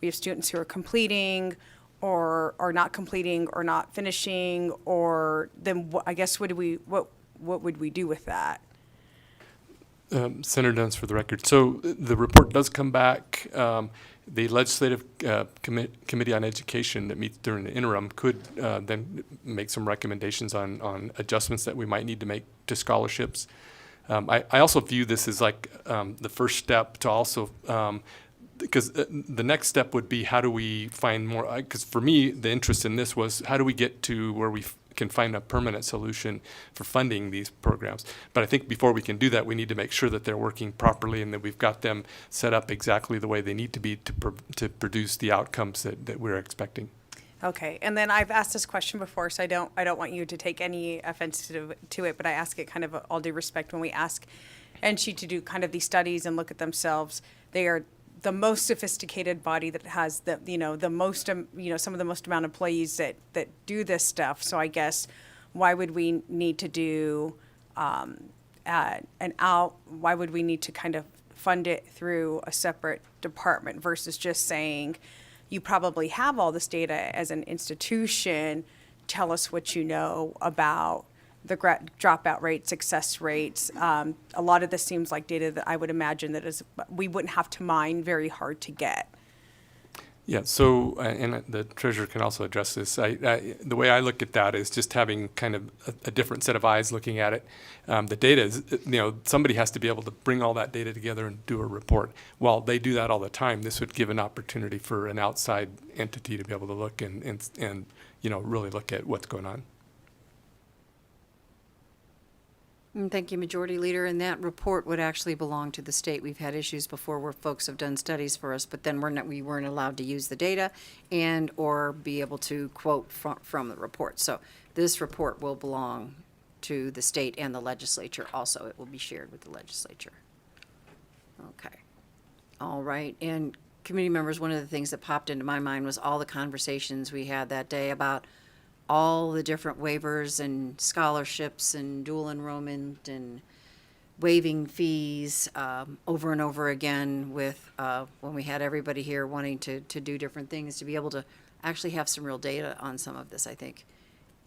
we have students who are completing or are not completing or not finishing, or then I guess what would we do with that? Senator Dunst, for the record. So the report does come back. The Legislative Committee on Education that meets during the interim could then make some recommendations on adjustments that we might need to make to scholarships. I also view this as like the first step to also, because the next step would be how do we find more, because for me, the interest in this was how do we get to where we can find a permanent solution for funding these programs. But I think before we can do that, we need to make sure that they're working properly and that we've got them set up exactly the way they need to be to produce the outcomes that we're expecting. Okay, and then I've asked this question before, so I don't want you to take any offense to it, but I ask it kind of all due respect when we ask NSHE to do kind of these studies and look at themselves. They are the most sophisticated body that has the most some of the most amount of employees that do this stuff. So I guess why would we need to do why would we need to kind of fund it through a separate department versus just saying, you probably have all this data as an institution, tell us what you know about the dropout rate, success rates. A lot of this seems like data that I would imagine that we wouldn't have to mine very hard to get. Yeah, so, and the treasurer can also address this. The way I look at that is just having kind of a different set of eyes looking at it. The data is, somebody has to be able to bring all that data together and do a report. While they do that all the time, this would give an opportunity for an outside entity to be able to look and really look at what's going on. Thank you, Majority Leader. And that report would actually belong to the state. We've had issues before where folks have done studies for us, but then we weren't allowed to use the data and or be able to quote from the report. So this report will belong to the state and the legislature also. It will be shared with the legislature. Okay. All right. And committee members, one of the things that popped into my mind was all the conversations we had that day about all the different waivers and scholarships and dual enrollment and waiving fees over and over again with when we had everybody here wanting to do different things, to be able to actually have some real data on some of this, I think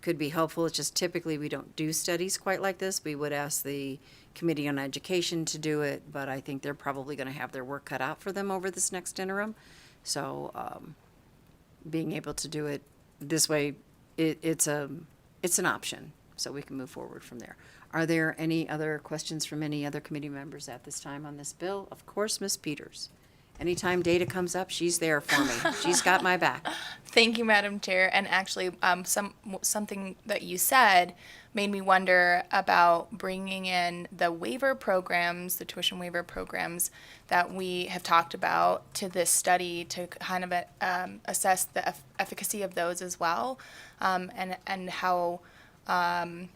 could be helpful. It's just typically we don't do studies quite like this. We would ask the Committee on Education to do it, but I think they're probably going to have their work cut out for them over this next interim. So being able to do it this way, it's an option, so we can move forward from there. Are there any other questions from any other committee members at this time on this bill? Of course, Ms. Peters. Anytime data comes up, she's there for me. She's got my back. Thank you, Madam Chair. And actually, something that you said made me wonder about bringing in the waiver programs, the tuition waiver programs that we have talked about to this study to kind of assess the efficacy of those as well, and how I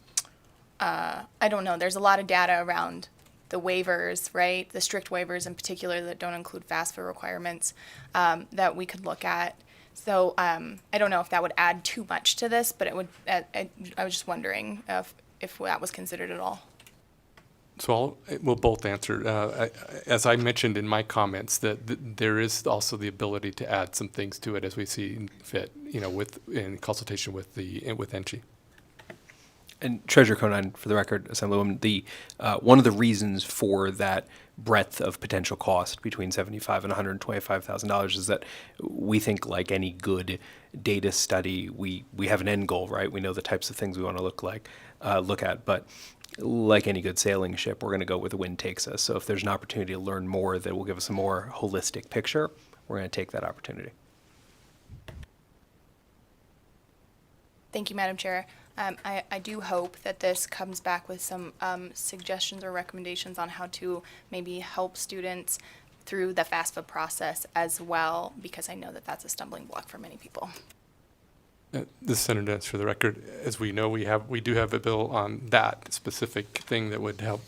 don't know. There's a lot of data around the waivers, right? The strict waivers in particular that don't include FAFSA requirements that we could look at. So I don't know if that would add too much to this, but it would. I was just wondering if that was considered at all. So we'll both answer. As I mentioned in my comments, that there is also the ability to add some things to it as we see fit, in consultation with NCHE. And Treasurer Conine, for the record, Assemblywoman, one of the reasons for that breadth of potential cost between $75,000 and $125,000 is that we think, like any good data study, we have an end goal, right? We know the types of things we want to look at, but like any good sailing ship, we're going to go where the wind takes us. So if there's an opportunity to learn more that will give us a more holistic picture, we're going to take that opportunity. Thank you, Madam Chair. I do hope that this comes back with some suggestions or recommendations on how to maybe help students through the FAFSA process as well, because I know that that's a stumbling block for many people. The Senator Dents, for the record, as we know, we do have a bill on that specific thing that would help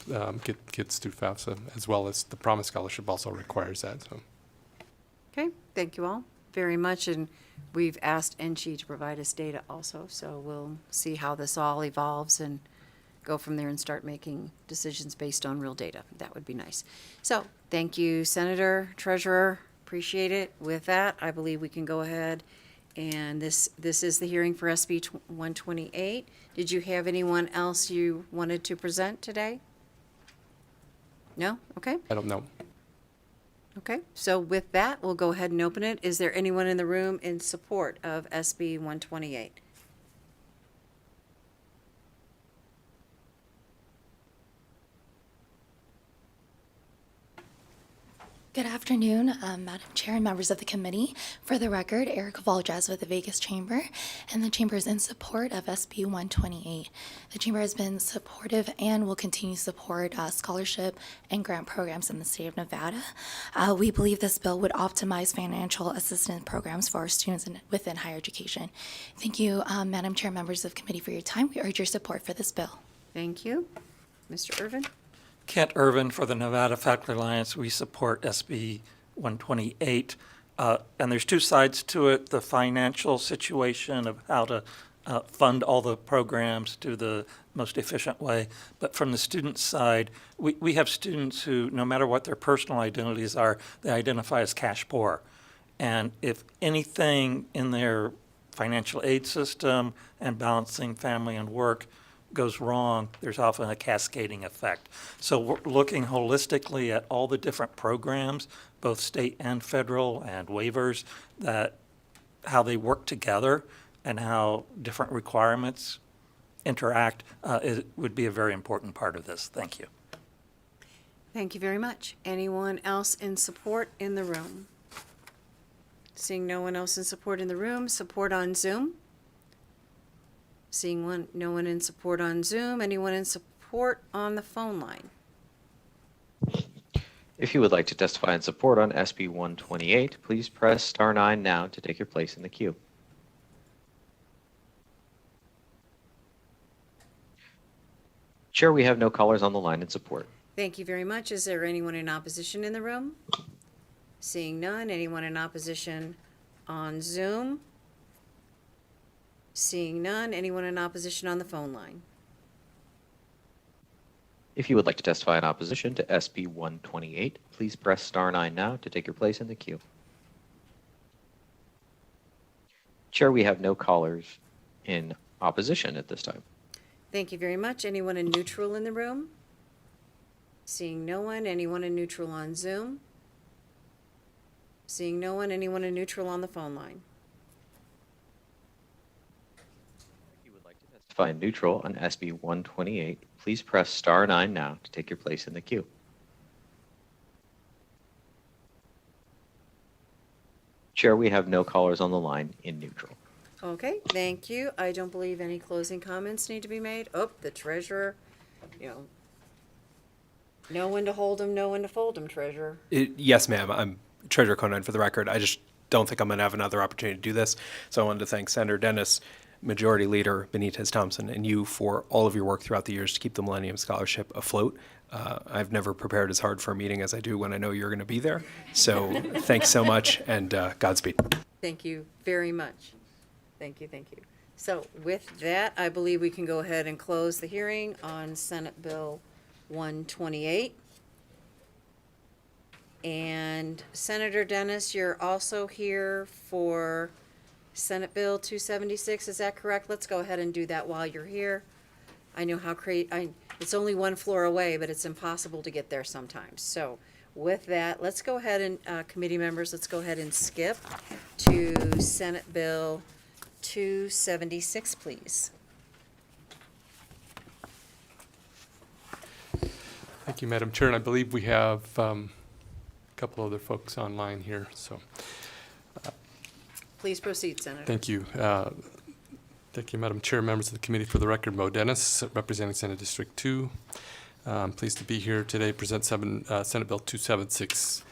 get kids through FAFSA, as well as the Promise Scholarship also requires that. So. Okay, thank you all very much, and we've asked NCHE to provide us data also, so we'll see how this all evolves and go from there and start making decisions based on real data. That would be nice. So, thank you, Senator, Treasurer, appreciate it. With that, I believe we can go ahead, and this is the hearing for SB 128. Did you have anyone else you wanted to present today? No? Okay. I don't know. Okay, so with that, we'll go ahead and open it. Is there anyone in the room in support of SB 128? Good afternoon, Madam Chair and members of the committee. For the record, Erica Valdez with the Vegas Chamber, and the Chamber is in support of SB 128. The Chamber has been supportive and will continue to support scholarship and grant programs in the state of Nevada. We believe this bill would optimize financial assistance programs for our students within higher education. Thank you, Madam Chair, members of the committee, for your time. We urge your support for this bill. Thank you. Mr. Irvin? Kent Irvin for the Nevada Faculty Alliance. We support SB 128. And there's two sides to it, the financial situation of how to fund all the programs to the most efficient way. But from the student side, we have students who, no matter what their personal identities are, they identify as cash poor. And if anything in their financial aid system and balancing family and work goes wrong, there's often a cascading effect. So we're looking holistically at all the different programs, both state and federal, and waivers, that how they work together and how different requirements interact would be a very important part of this. Thank you. Thank you very much. Anyone else in support in the room? Seeing no one else in support in the room, support on Zoom? Seeing no one in support on Zoom, anyone in support on the phone line? If you would like to testify in support on SB 128, please press star 9 now to take your place in the queue. Chair, we have no callers on the line in support. Thank you very much. Is there anyone in opposition in the room? Seeing none, anyone in opposition on Zoom? Seeing none, anyone in opposition on the phone line? If you would like to testify in opposition to SB 128, please press star 9 now to take your place in the queue. Chair, we have no callers in opposition at this time. Thank you very much. Anyone in neutral in the room? Seeing no one, anyone in neutral on Zoom? Seeing no one, anyone in neutral on the phone line? If you would like to testify in neutral on SB 128, please press star 9 now to take your place in the queue. Chair, we have no callers on the line in neutral. Okay, thank you. I don't believe any closing comments need to be made. Oh, the treasurer, know when to hold them, know when to fold them, treasurer. Yes, ma'am. I'm Treasurer Conine for the record. I just don't think I'm going to have another opportunity to do this. So I wanted to thank Senator Dennis, Majority Leader Benitez Thompson, and you for all of your work throughout the years to keep the Millennium Scholarship afloat. I've never prepared as hard for a meeting as I do when I know you're going to be there. So thanks so much, and Godspeed. Thank you very much. Thank you, thank you. So with that, I believe we can go ahead and close the hearing on Senate Bill 128. And Senator Dennis, you're also here for Senate Bill 276, is that correct? Let's go ahead and do that while you're here. I know how it's only one floor away, but it's impossible to get there sometimes. So with that, let's go ahead and, committee members, let's go ahead and skip to Senate Bill 276, please. Thank you, Madam Chair, and I believe we have a couple other folks online here, so. Please proceed, Senator. Thank you. Thank you, Madam Chair, members of the committee. For the record, Mo Dennis, representing Senate District 2. I'm pleased to be here today, present Senate Bill 276.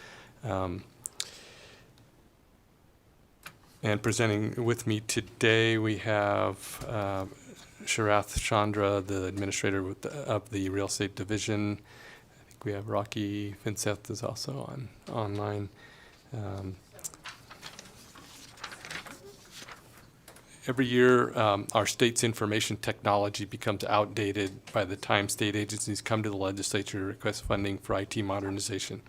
And presenting with me today, we have Sharath Chandra, the administrator of the Real Estate Division. I think we have Rocky Vincent is also online. Every year, our state's information technology becomes outdated by the time state agencies come to the legislature to request funding for IT modernization.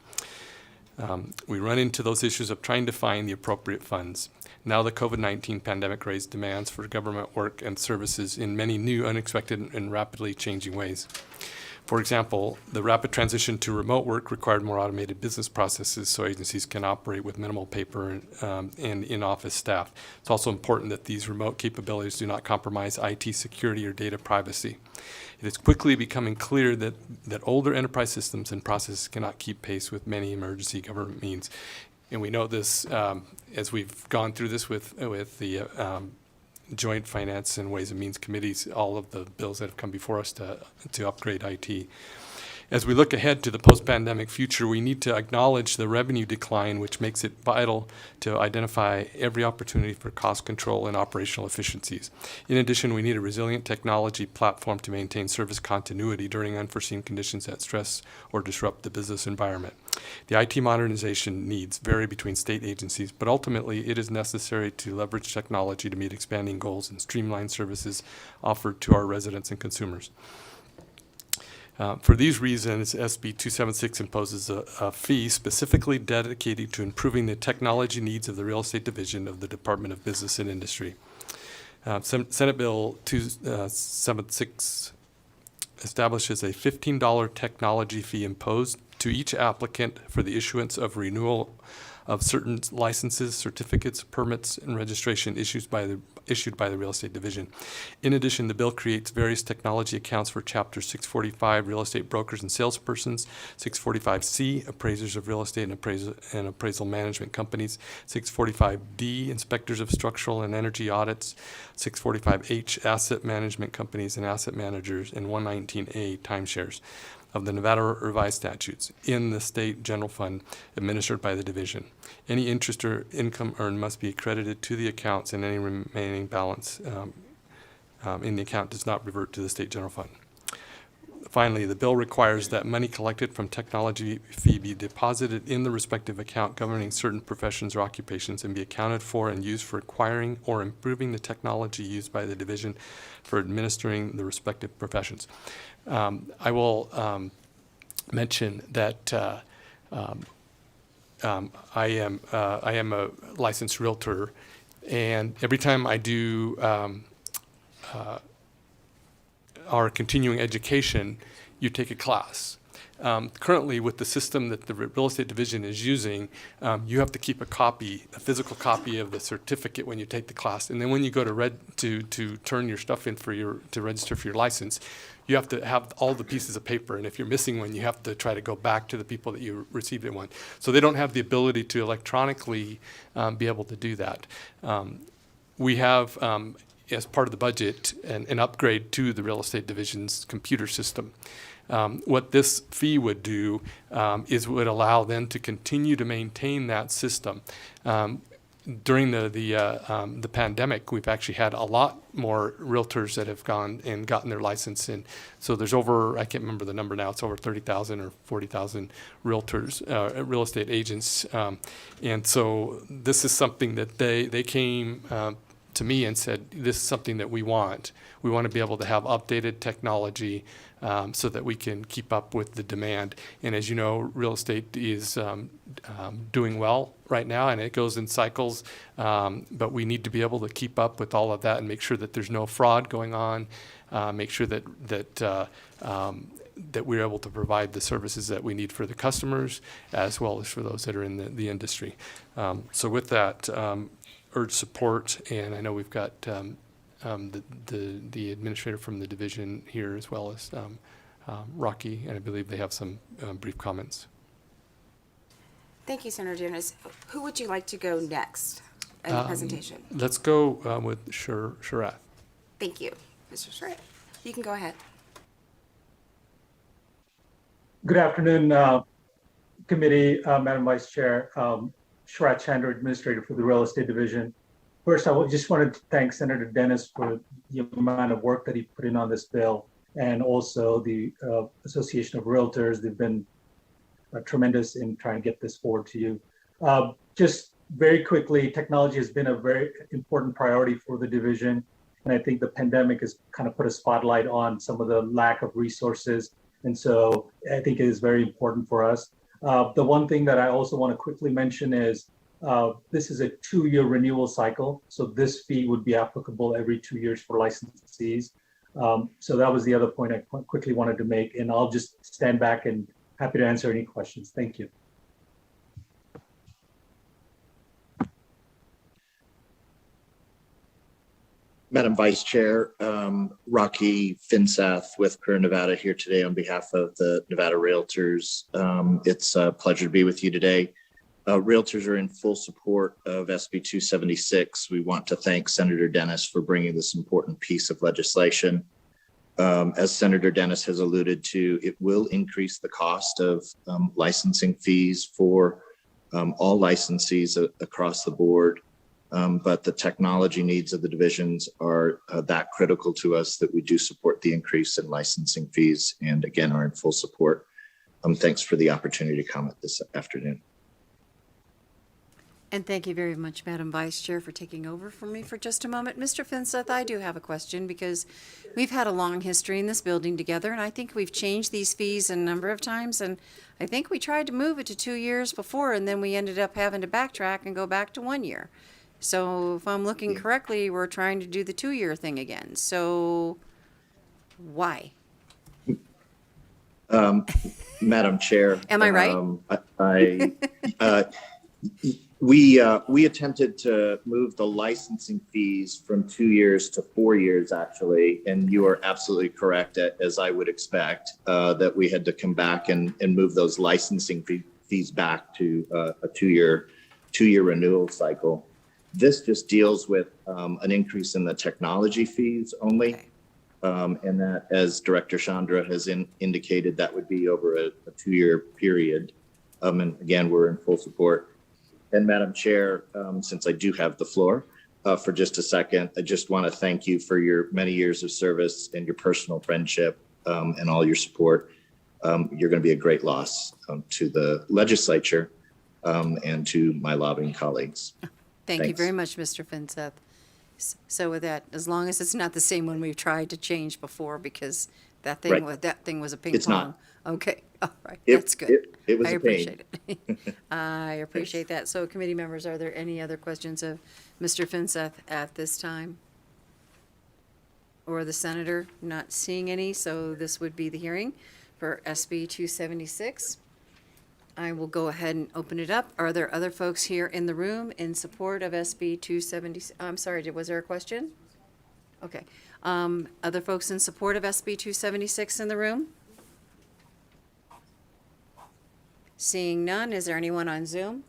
We run into those issues of trying to find the appropriate funds. Now the COVID-19 pandemic raised demands for government work and services in many new, unexpected, and rapidly changing ways. For example, the rapid transition to remote work required more automated business processes so agencies can operate with minimal paper and in-office staff. It's also important that these remote capabilities do not compromise IT security or data privacy. It is quickly becoming clear that older enterprise systems and processes cannot keep pace with many emergency government needs. And we know this as we've gone through this with the Joint Finance and Ways and Means Committees, all of the bills that have come before us to upgrade IT. As we look ahead to the post-pandemic future, we need to acknowledge the revenue decline, which makes it vital to identify every opportunity for cost control and operational efficiencies. In addition, we need a resilient technology platform to maintain service continuity during unforeseen conditions that stress or disrupt the business environment. The IT modernization needs vary between state agencies, but ultimately it is necessary to leverage technology to meet expanding goals and streamline services offered to our residents and consumers. For these reasons, SB 276 imposes a fee specifically dedicated to improving the technology needs of the Real Estate Division of the Department of Business and Industry. Senate Bill 276 establishes a $15 technology fee imposed to each applicant for the issuance of renewal of certain licenses, certificates, permits, and registration issued by the Real Estate Division. In addition, the bill creates various technology accounts for Chapter 645 real estate brokers and salespersons, 645C appraisers of real estate and appraisal management companies, 645D inspectors of structural and energy audits, 645H asset management companies and asset managers, and 119A timeshares of the Nevada revised statutes in the state general fund administered by the division. Any interest or income earned must be credited to the accounts, and any remaining balance in the account does not revert to the state general fund. Finally, the bill requires that money collected from technology fee be deposited in the respective account governing certain professions or occupations and be accounted for and used for acquiring or improving the technology used by the division for administering the respective professions. I will mention that I am a licensed realtor, and every time I do our continuing education, you take a class. Currently, with the system that the real estate division is using, you have to keep a physical copy of the certificate when you take the class, and then when you go to turn your stuff in to register for your license, you have to have all the pieces of paper, and if you're missing one, you have to try to go back to the people that you received it one. So they don't have the ability to electronically be able to do that. We have, as part of the budget, an upgrade to the real estate division's computer system. What this fee would do is would allow them to continue to maintain that system. During the pandemic, we've actually had a lot more realtors that have gone and gotten their license, and so there's over, I can't remember the number now, it's over 30,000 or 40,000 realtors, real estate agents, and so this is something that they came to me and said, this is something that we want. We want to be able to have updated technology so that we can keep up with the demand. And as you know, real estate is doing well right now, and it goes in cycles, but we need to be able to keep up with all of that and make sure that there's no fraud going on, make sure that we're able to provide the services that we need for the customers as well as for those that are in the industry. So with that, urge support, and I know we've got the administrator from the division here as well as Rocky, and I believe they have some brief comments. Thank you, Senator Dennis. Who would you like to go next in the presentation? Let's go with Sharath. Thank you, Mr. Sharath. You can go ahead. Good afternoon, committee, Madam Vice Chair. Sharath Chandra, Administrator for the Real Estate Division. First, I just wanted to thank Senator Dennis for the amount of work that he put in on this bill, and also the Association of Realtors. They've been tremendous in trying to get this forward to you. Just very quickly, technology has been a very important priority for the division, and I think the pandemic has kind of put a spotlight on some of the lack of resources, and so I think it is very important for us. The one thing that I also want to quickly mention is this is a 2-year renewal cycle, so this fee would be applicable every 2 years for licensees. So that was the other point I quickly wanted to make, and I'll just stand back and happy to answer any questions. Thank you. Madam Vice Chair, Rocky Finsath with Career Nevada here today on behalf of the Nevada Realtors. It's a pleasure to be with you today. Realtors are in full support of SB 276. We want to thank Senator Dennis for bringing this important piece of legislation. As Senator Dennis has alluded to, it will increase the cost of licensing fees for all licensees across the board. But the technology needs of the divisions are that critical to us that we do support the increase in licensing fees, and again are in full support. Thanks for the opportunity to comment this afternoon. And thank you very much, Madam Vice Chair, for taking over for me for just a moment. Mr. Finseth, I do have a question because we've had a long history in this building together, and I think we've changed these fees a number of times, and I think we tried to move it to 2 years before, and then we ended up having to backtrack and go back to 1 year. So if I'm looking correctly, we're trying to do the 2-year thing again. So why? Madam Chair. Am I right? We attempted to move the licensing fees from 2 years to 4 years, actually, and you are absolutely correct, as I would expect, that we had to come back and move those licensing fees back to a two-year renewal cycle. This just deals with an increase in the technology fees only. Okay. And that, as Director Chandra has indicated, that would be over a 2-year period. And again, we're in full support. And Madam Chair, since I do have the floor for just a second, I just want to thank you for your many years of service and your personal friendship and all your support. You're going to be a great loss to the legislature and to my lobbying colleagues. Thank you Thanks. very much, Mr. Finseth. So with that, as long as it's not the same one we've tried to change before, because that thing, Right. that thing was a ping It's pong. not. Okay, all right, It- that's good. it was I a pain. appreciate it. I appreciate that. So committee members, are there any other questions of Mr. Finseth at this time? Or the senator? Not seeing any, so this would be the hearing for SB 276. I will go ahead and open it up. Are there other folks here in the room in support of SB 270? I'm sorry, was there a question? Okay. Other folks in support of SB 276 in the room? Seeing none, is there anyone on Zoom?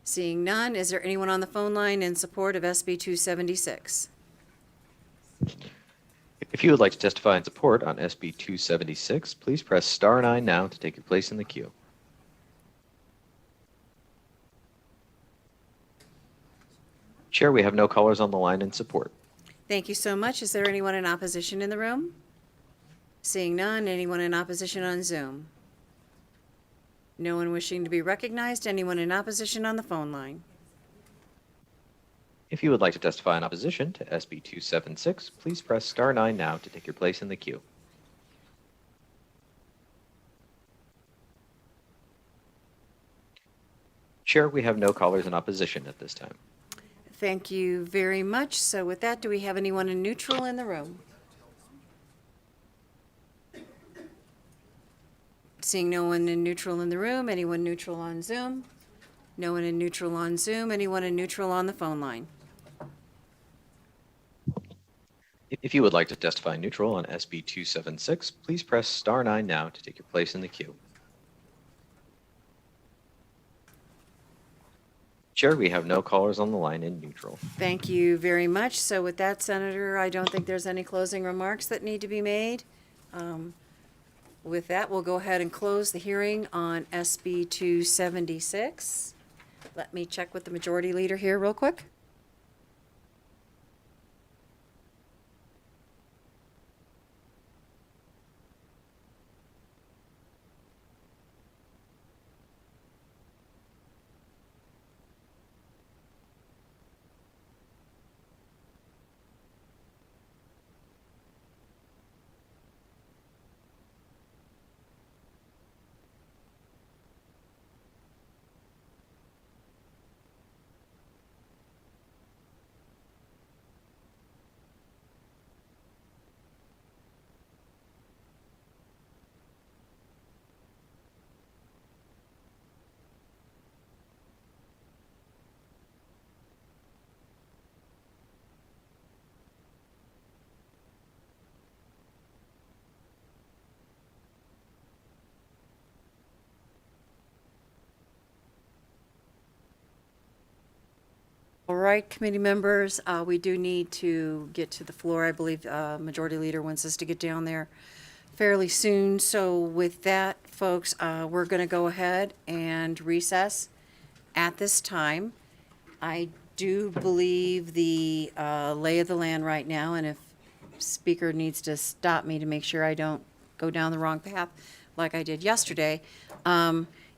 Seeing none, is there anyone on the phone line in support of SB 276? If you would like to testify in support on SB 276, please press star 9 now to take your place in the queue. Chair, we have no callers on the line in support. Thank you so much. Is there anyone in opposition in the room? Seeing none, anyone in opposition on Zoom? No one wishing to be recognized? Anyone in opposition on the phone line? If you would like to testify in opposition to SB 276, please press star 9 now to take your place in the queue. Chair, we have no callers in opposition at this time. Thank you very much. So with that, do we have anyone in neutral in the room? Seeing no one in neutral in the room, anyone neutral on Zoom? No one in neutral on Zoom, anyone in neutral on the phone line? If you would like to testify neutral on SB 276, please press star 9 now to take your place in the queue. Chair, we have no callers on the line in neutral. Thank you very much. So with that, Senator, I don't think there's any closing remarks that need to be made. With that, we'll go ahead and close the hearing on SB 276. Let me check with the majority leader here real quick. All right, committee members, we do need to get to the floor. I believe Majority Leader wants us to get down there fairly soon. So with that, folks, we're going to go ahead and recess at this time. I do believe the lay of the land right now, and if Speaker needs to stop me to make sure I don't go down the wrong path like I did yesterday,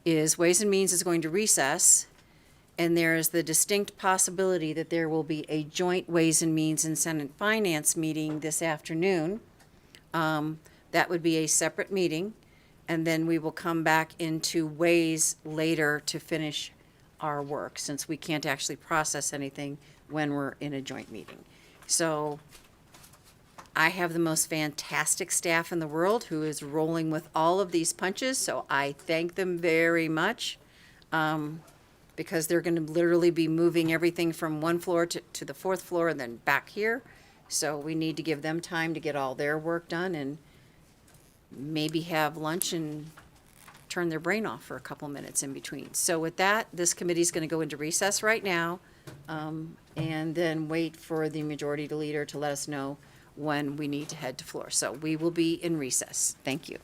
is Ways and Means is going to recess. And there is the distinct possibility that there will be a joint Ways and Means and Senate Finance meeting this afternoon. That would be a separate meeting, and then we will come back into Ways later to finish our work, since we can't actually process anything when we're in a joint meeting. So I have the most fantastic staff in the world who is rolling with all of these punches, so I thank them very much. Because they're going to literally be moving everything from one floor to the fourth floor and then back here. So we need to give them time to get all their work done and maybe have lunch and turn their brain off for a couple minutes in between. So with that, this committee's going to go into recess right now, and then wait for the majority leader to let us know when we need to head to floor. So we will be in recess. Thank you.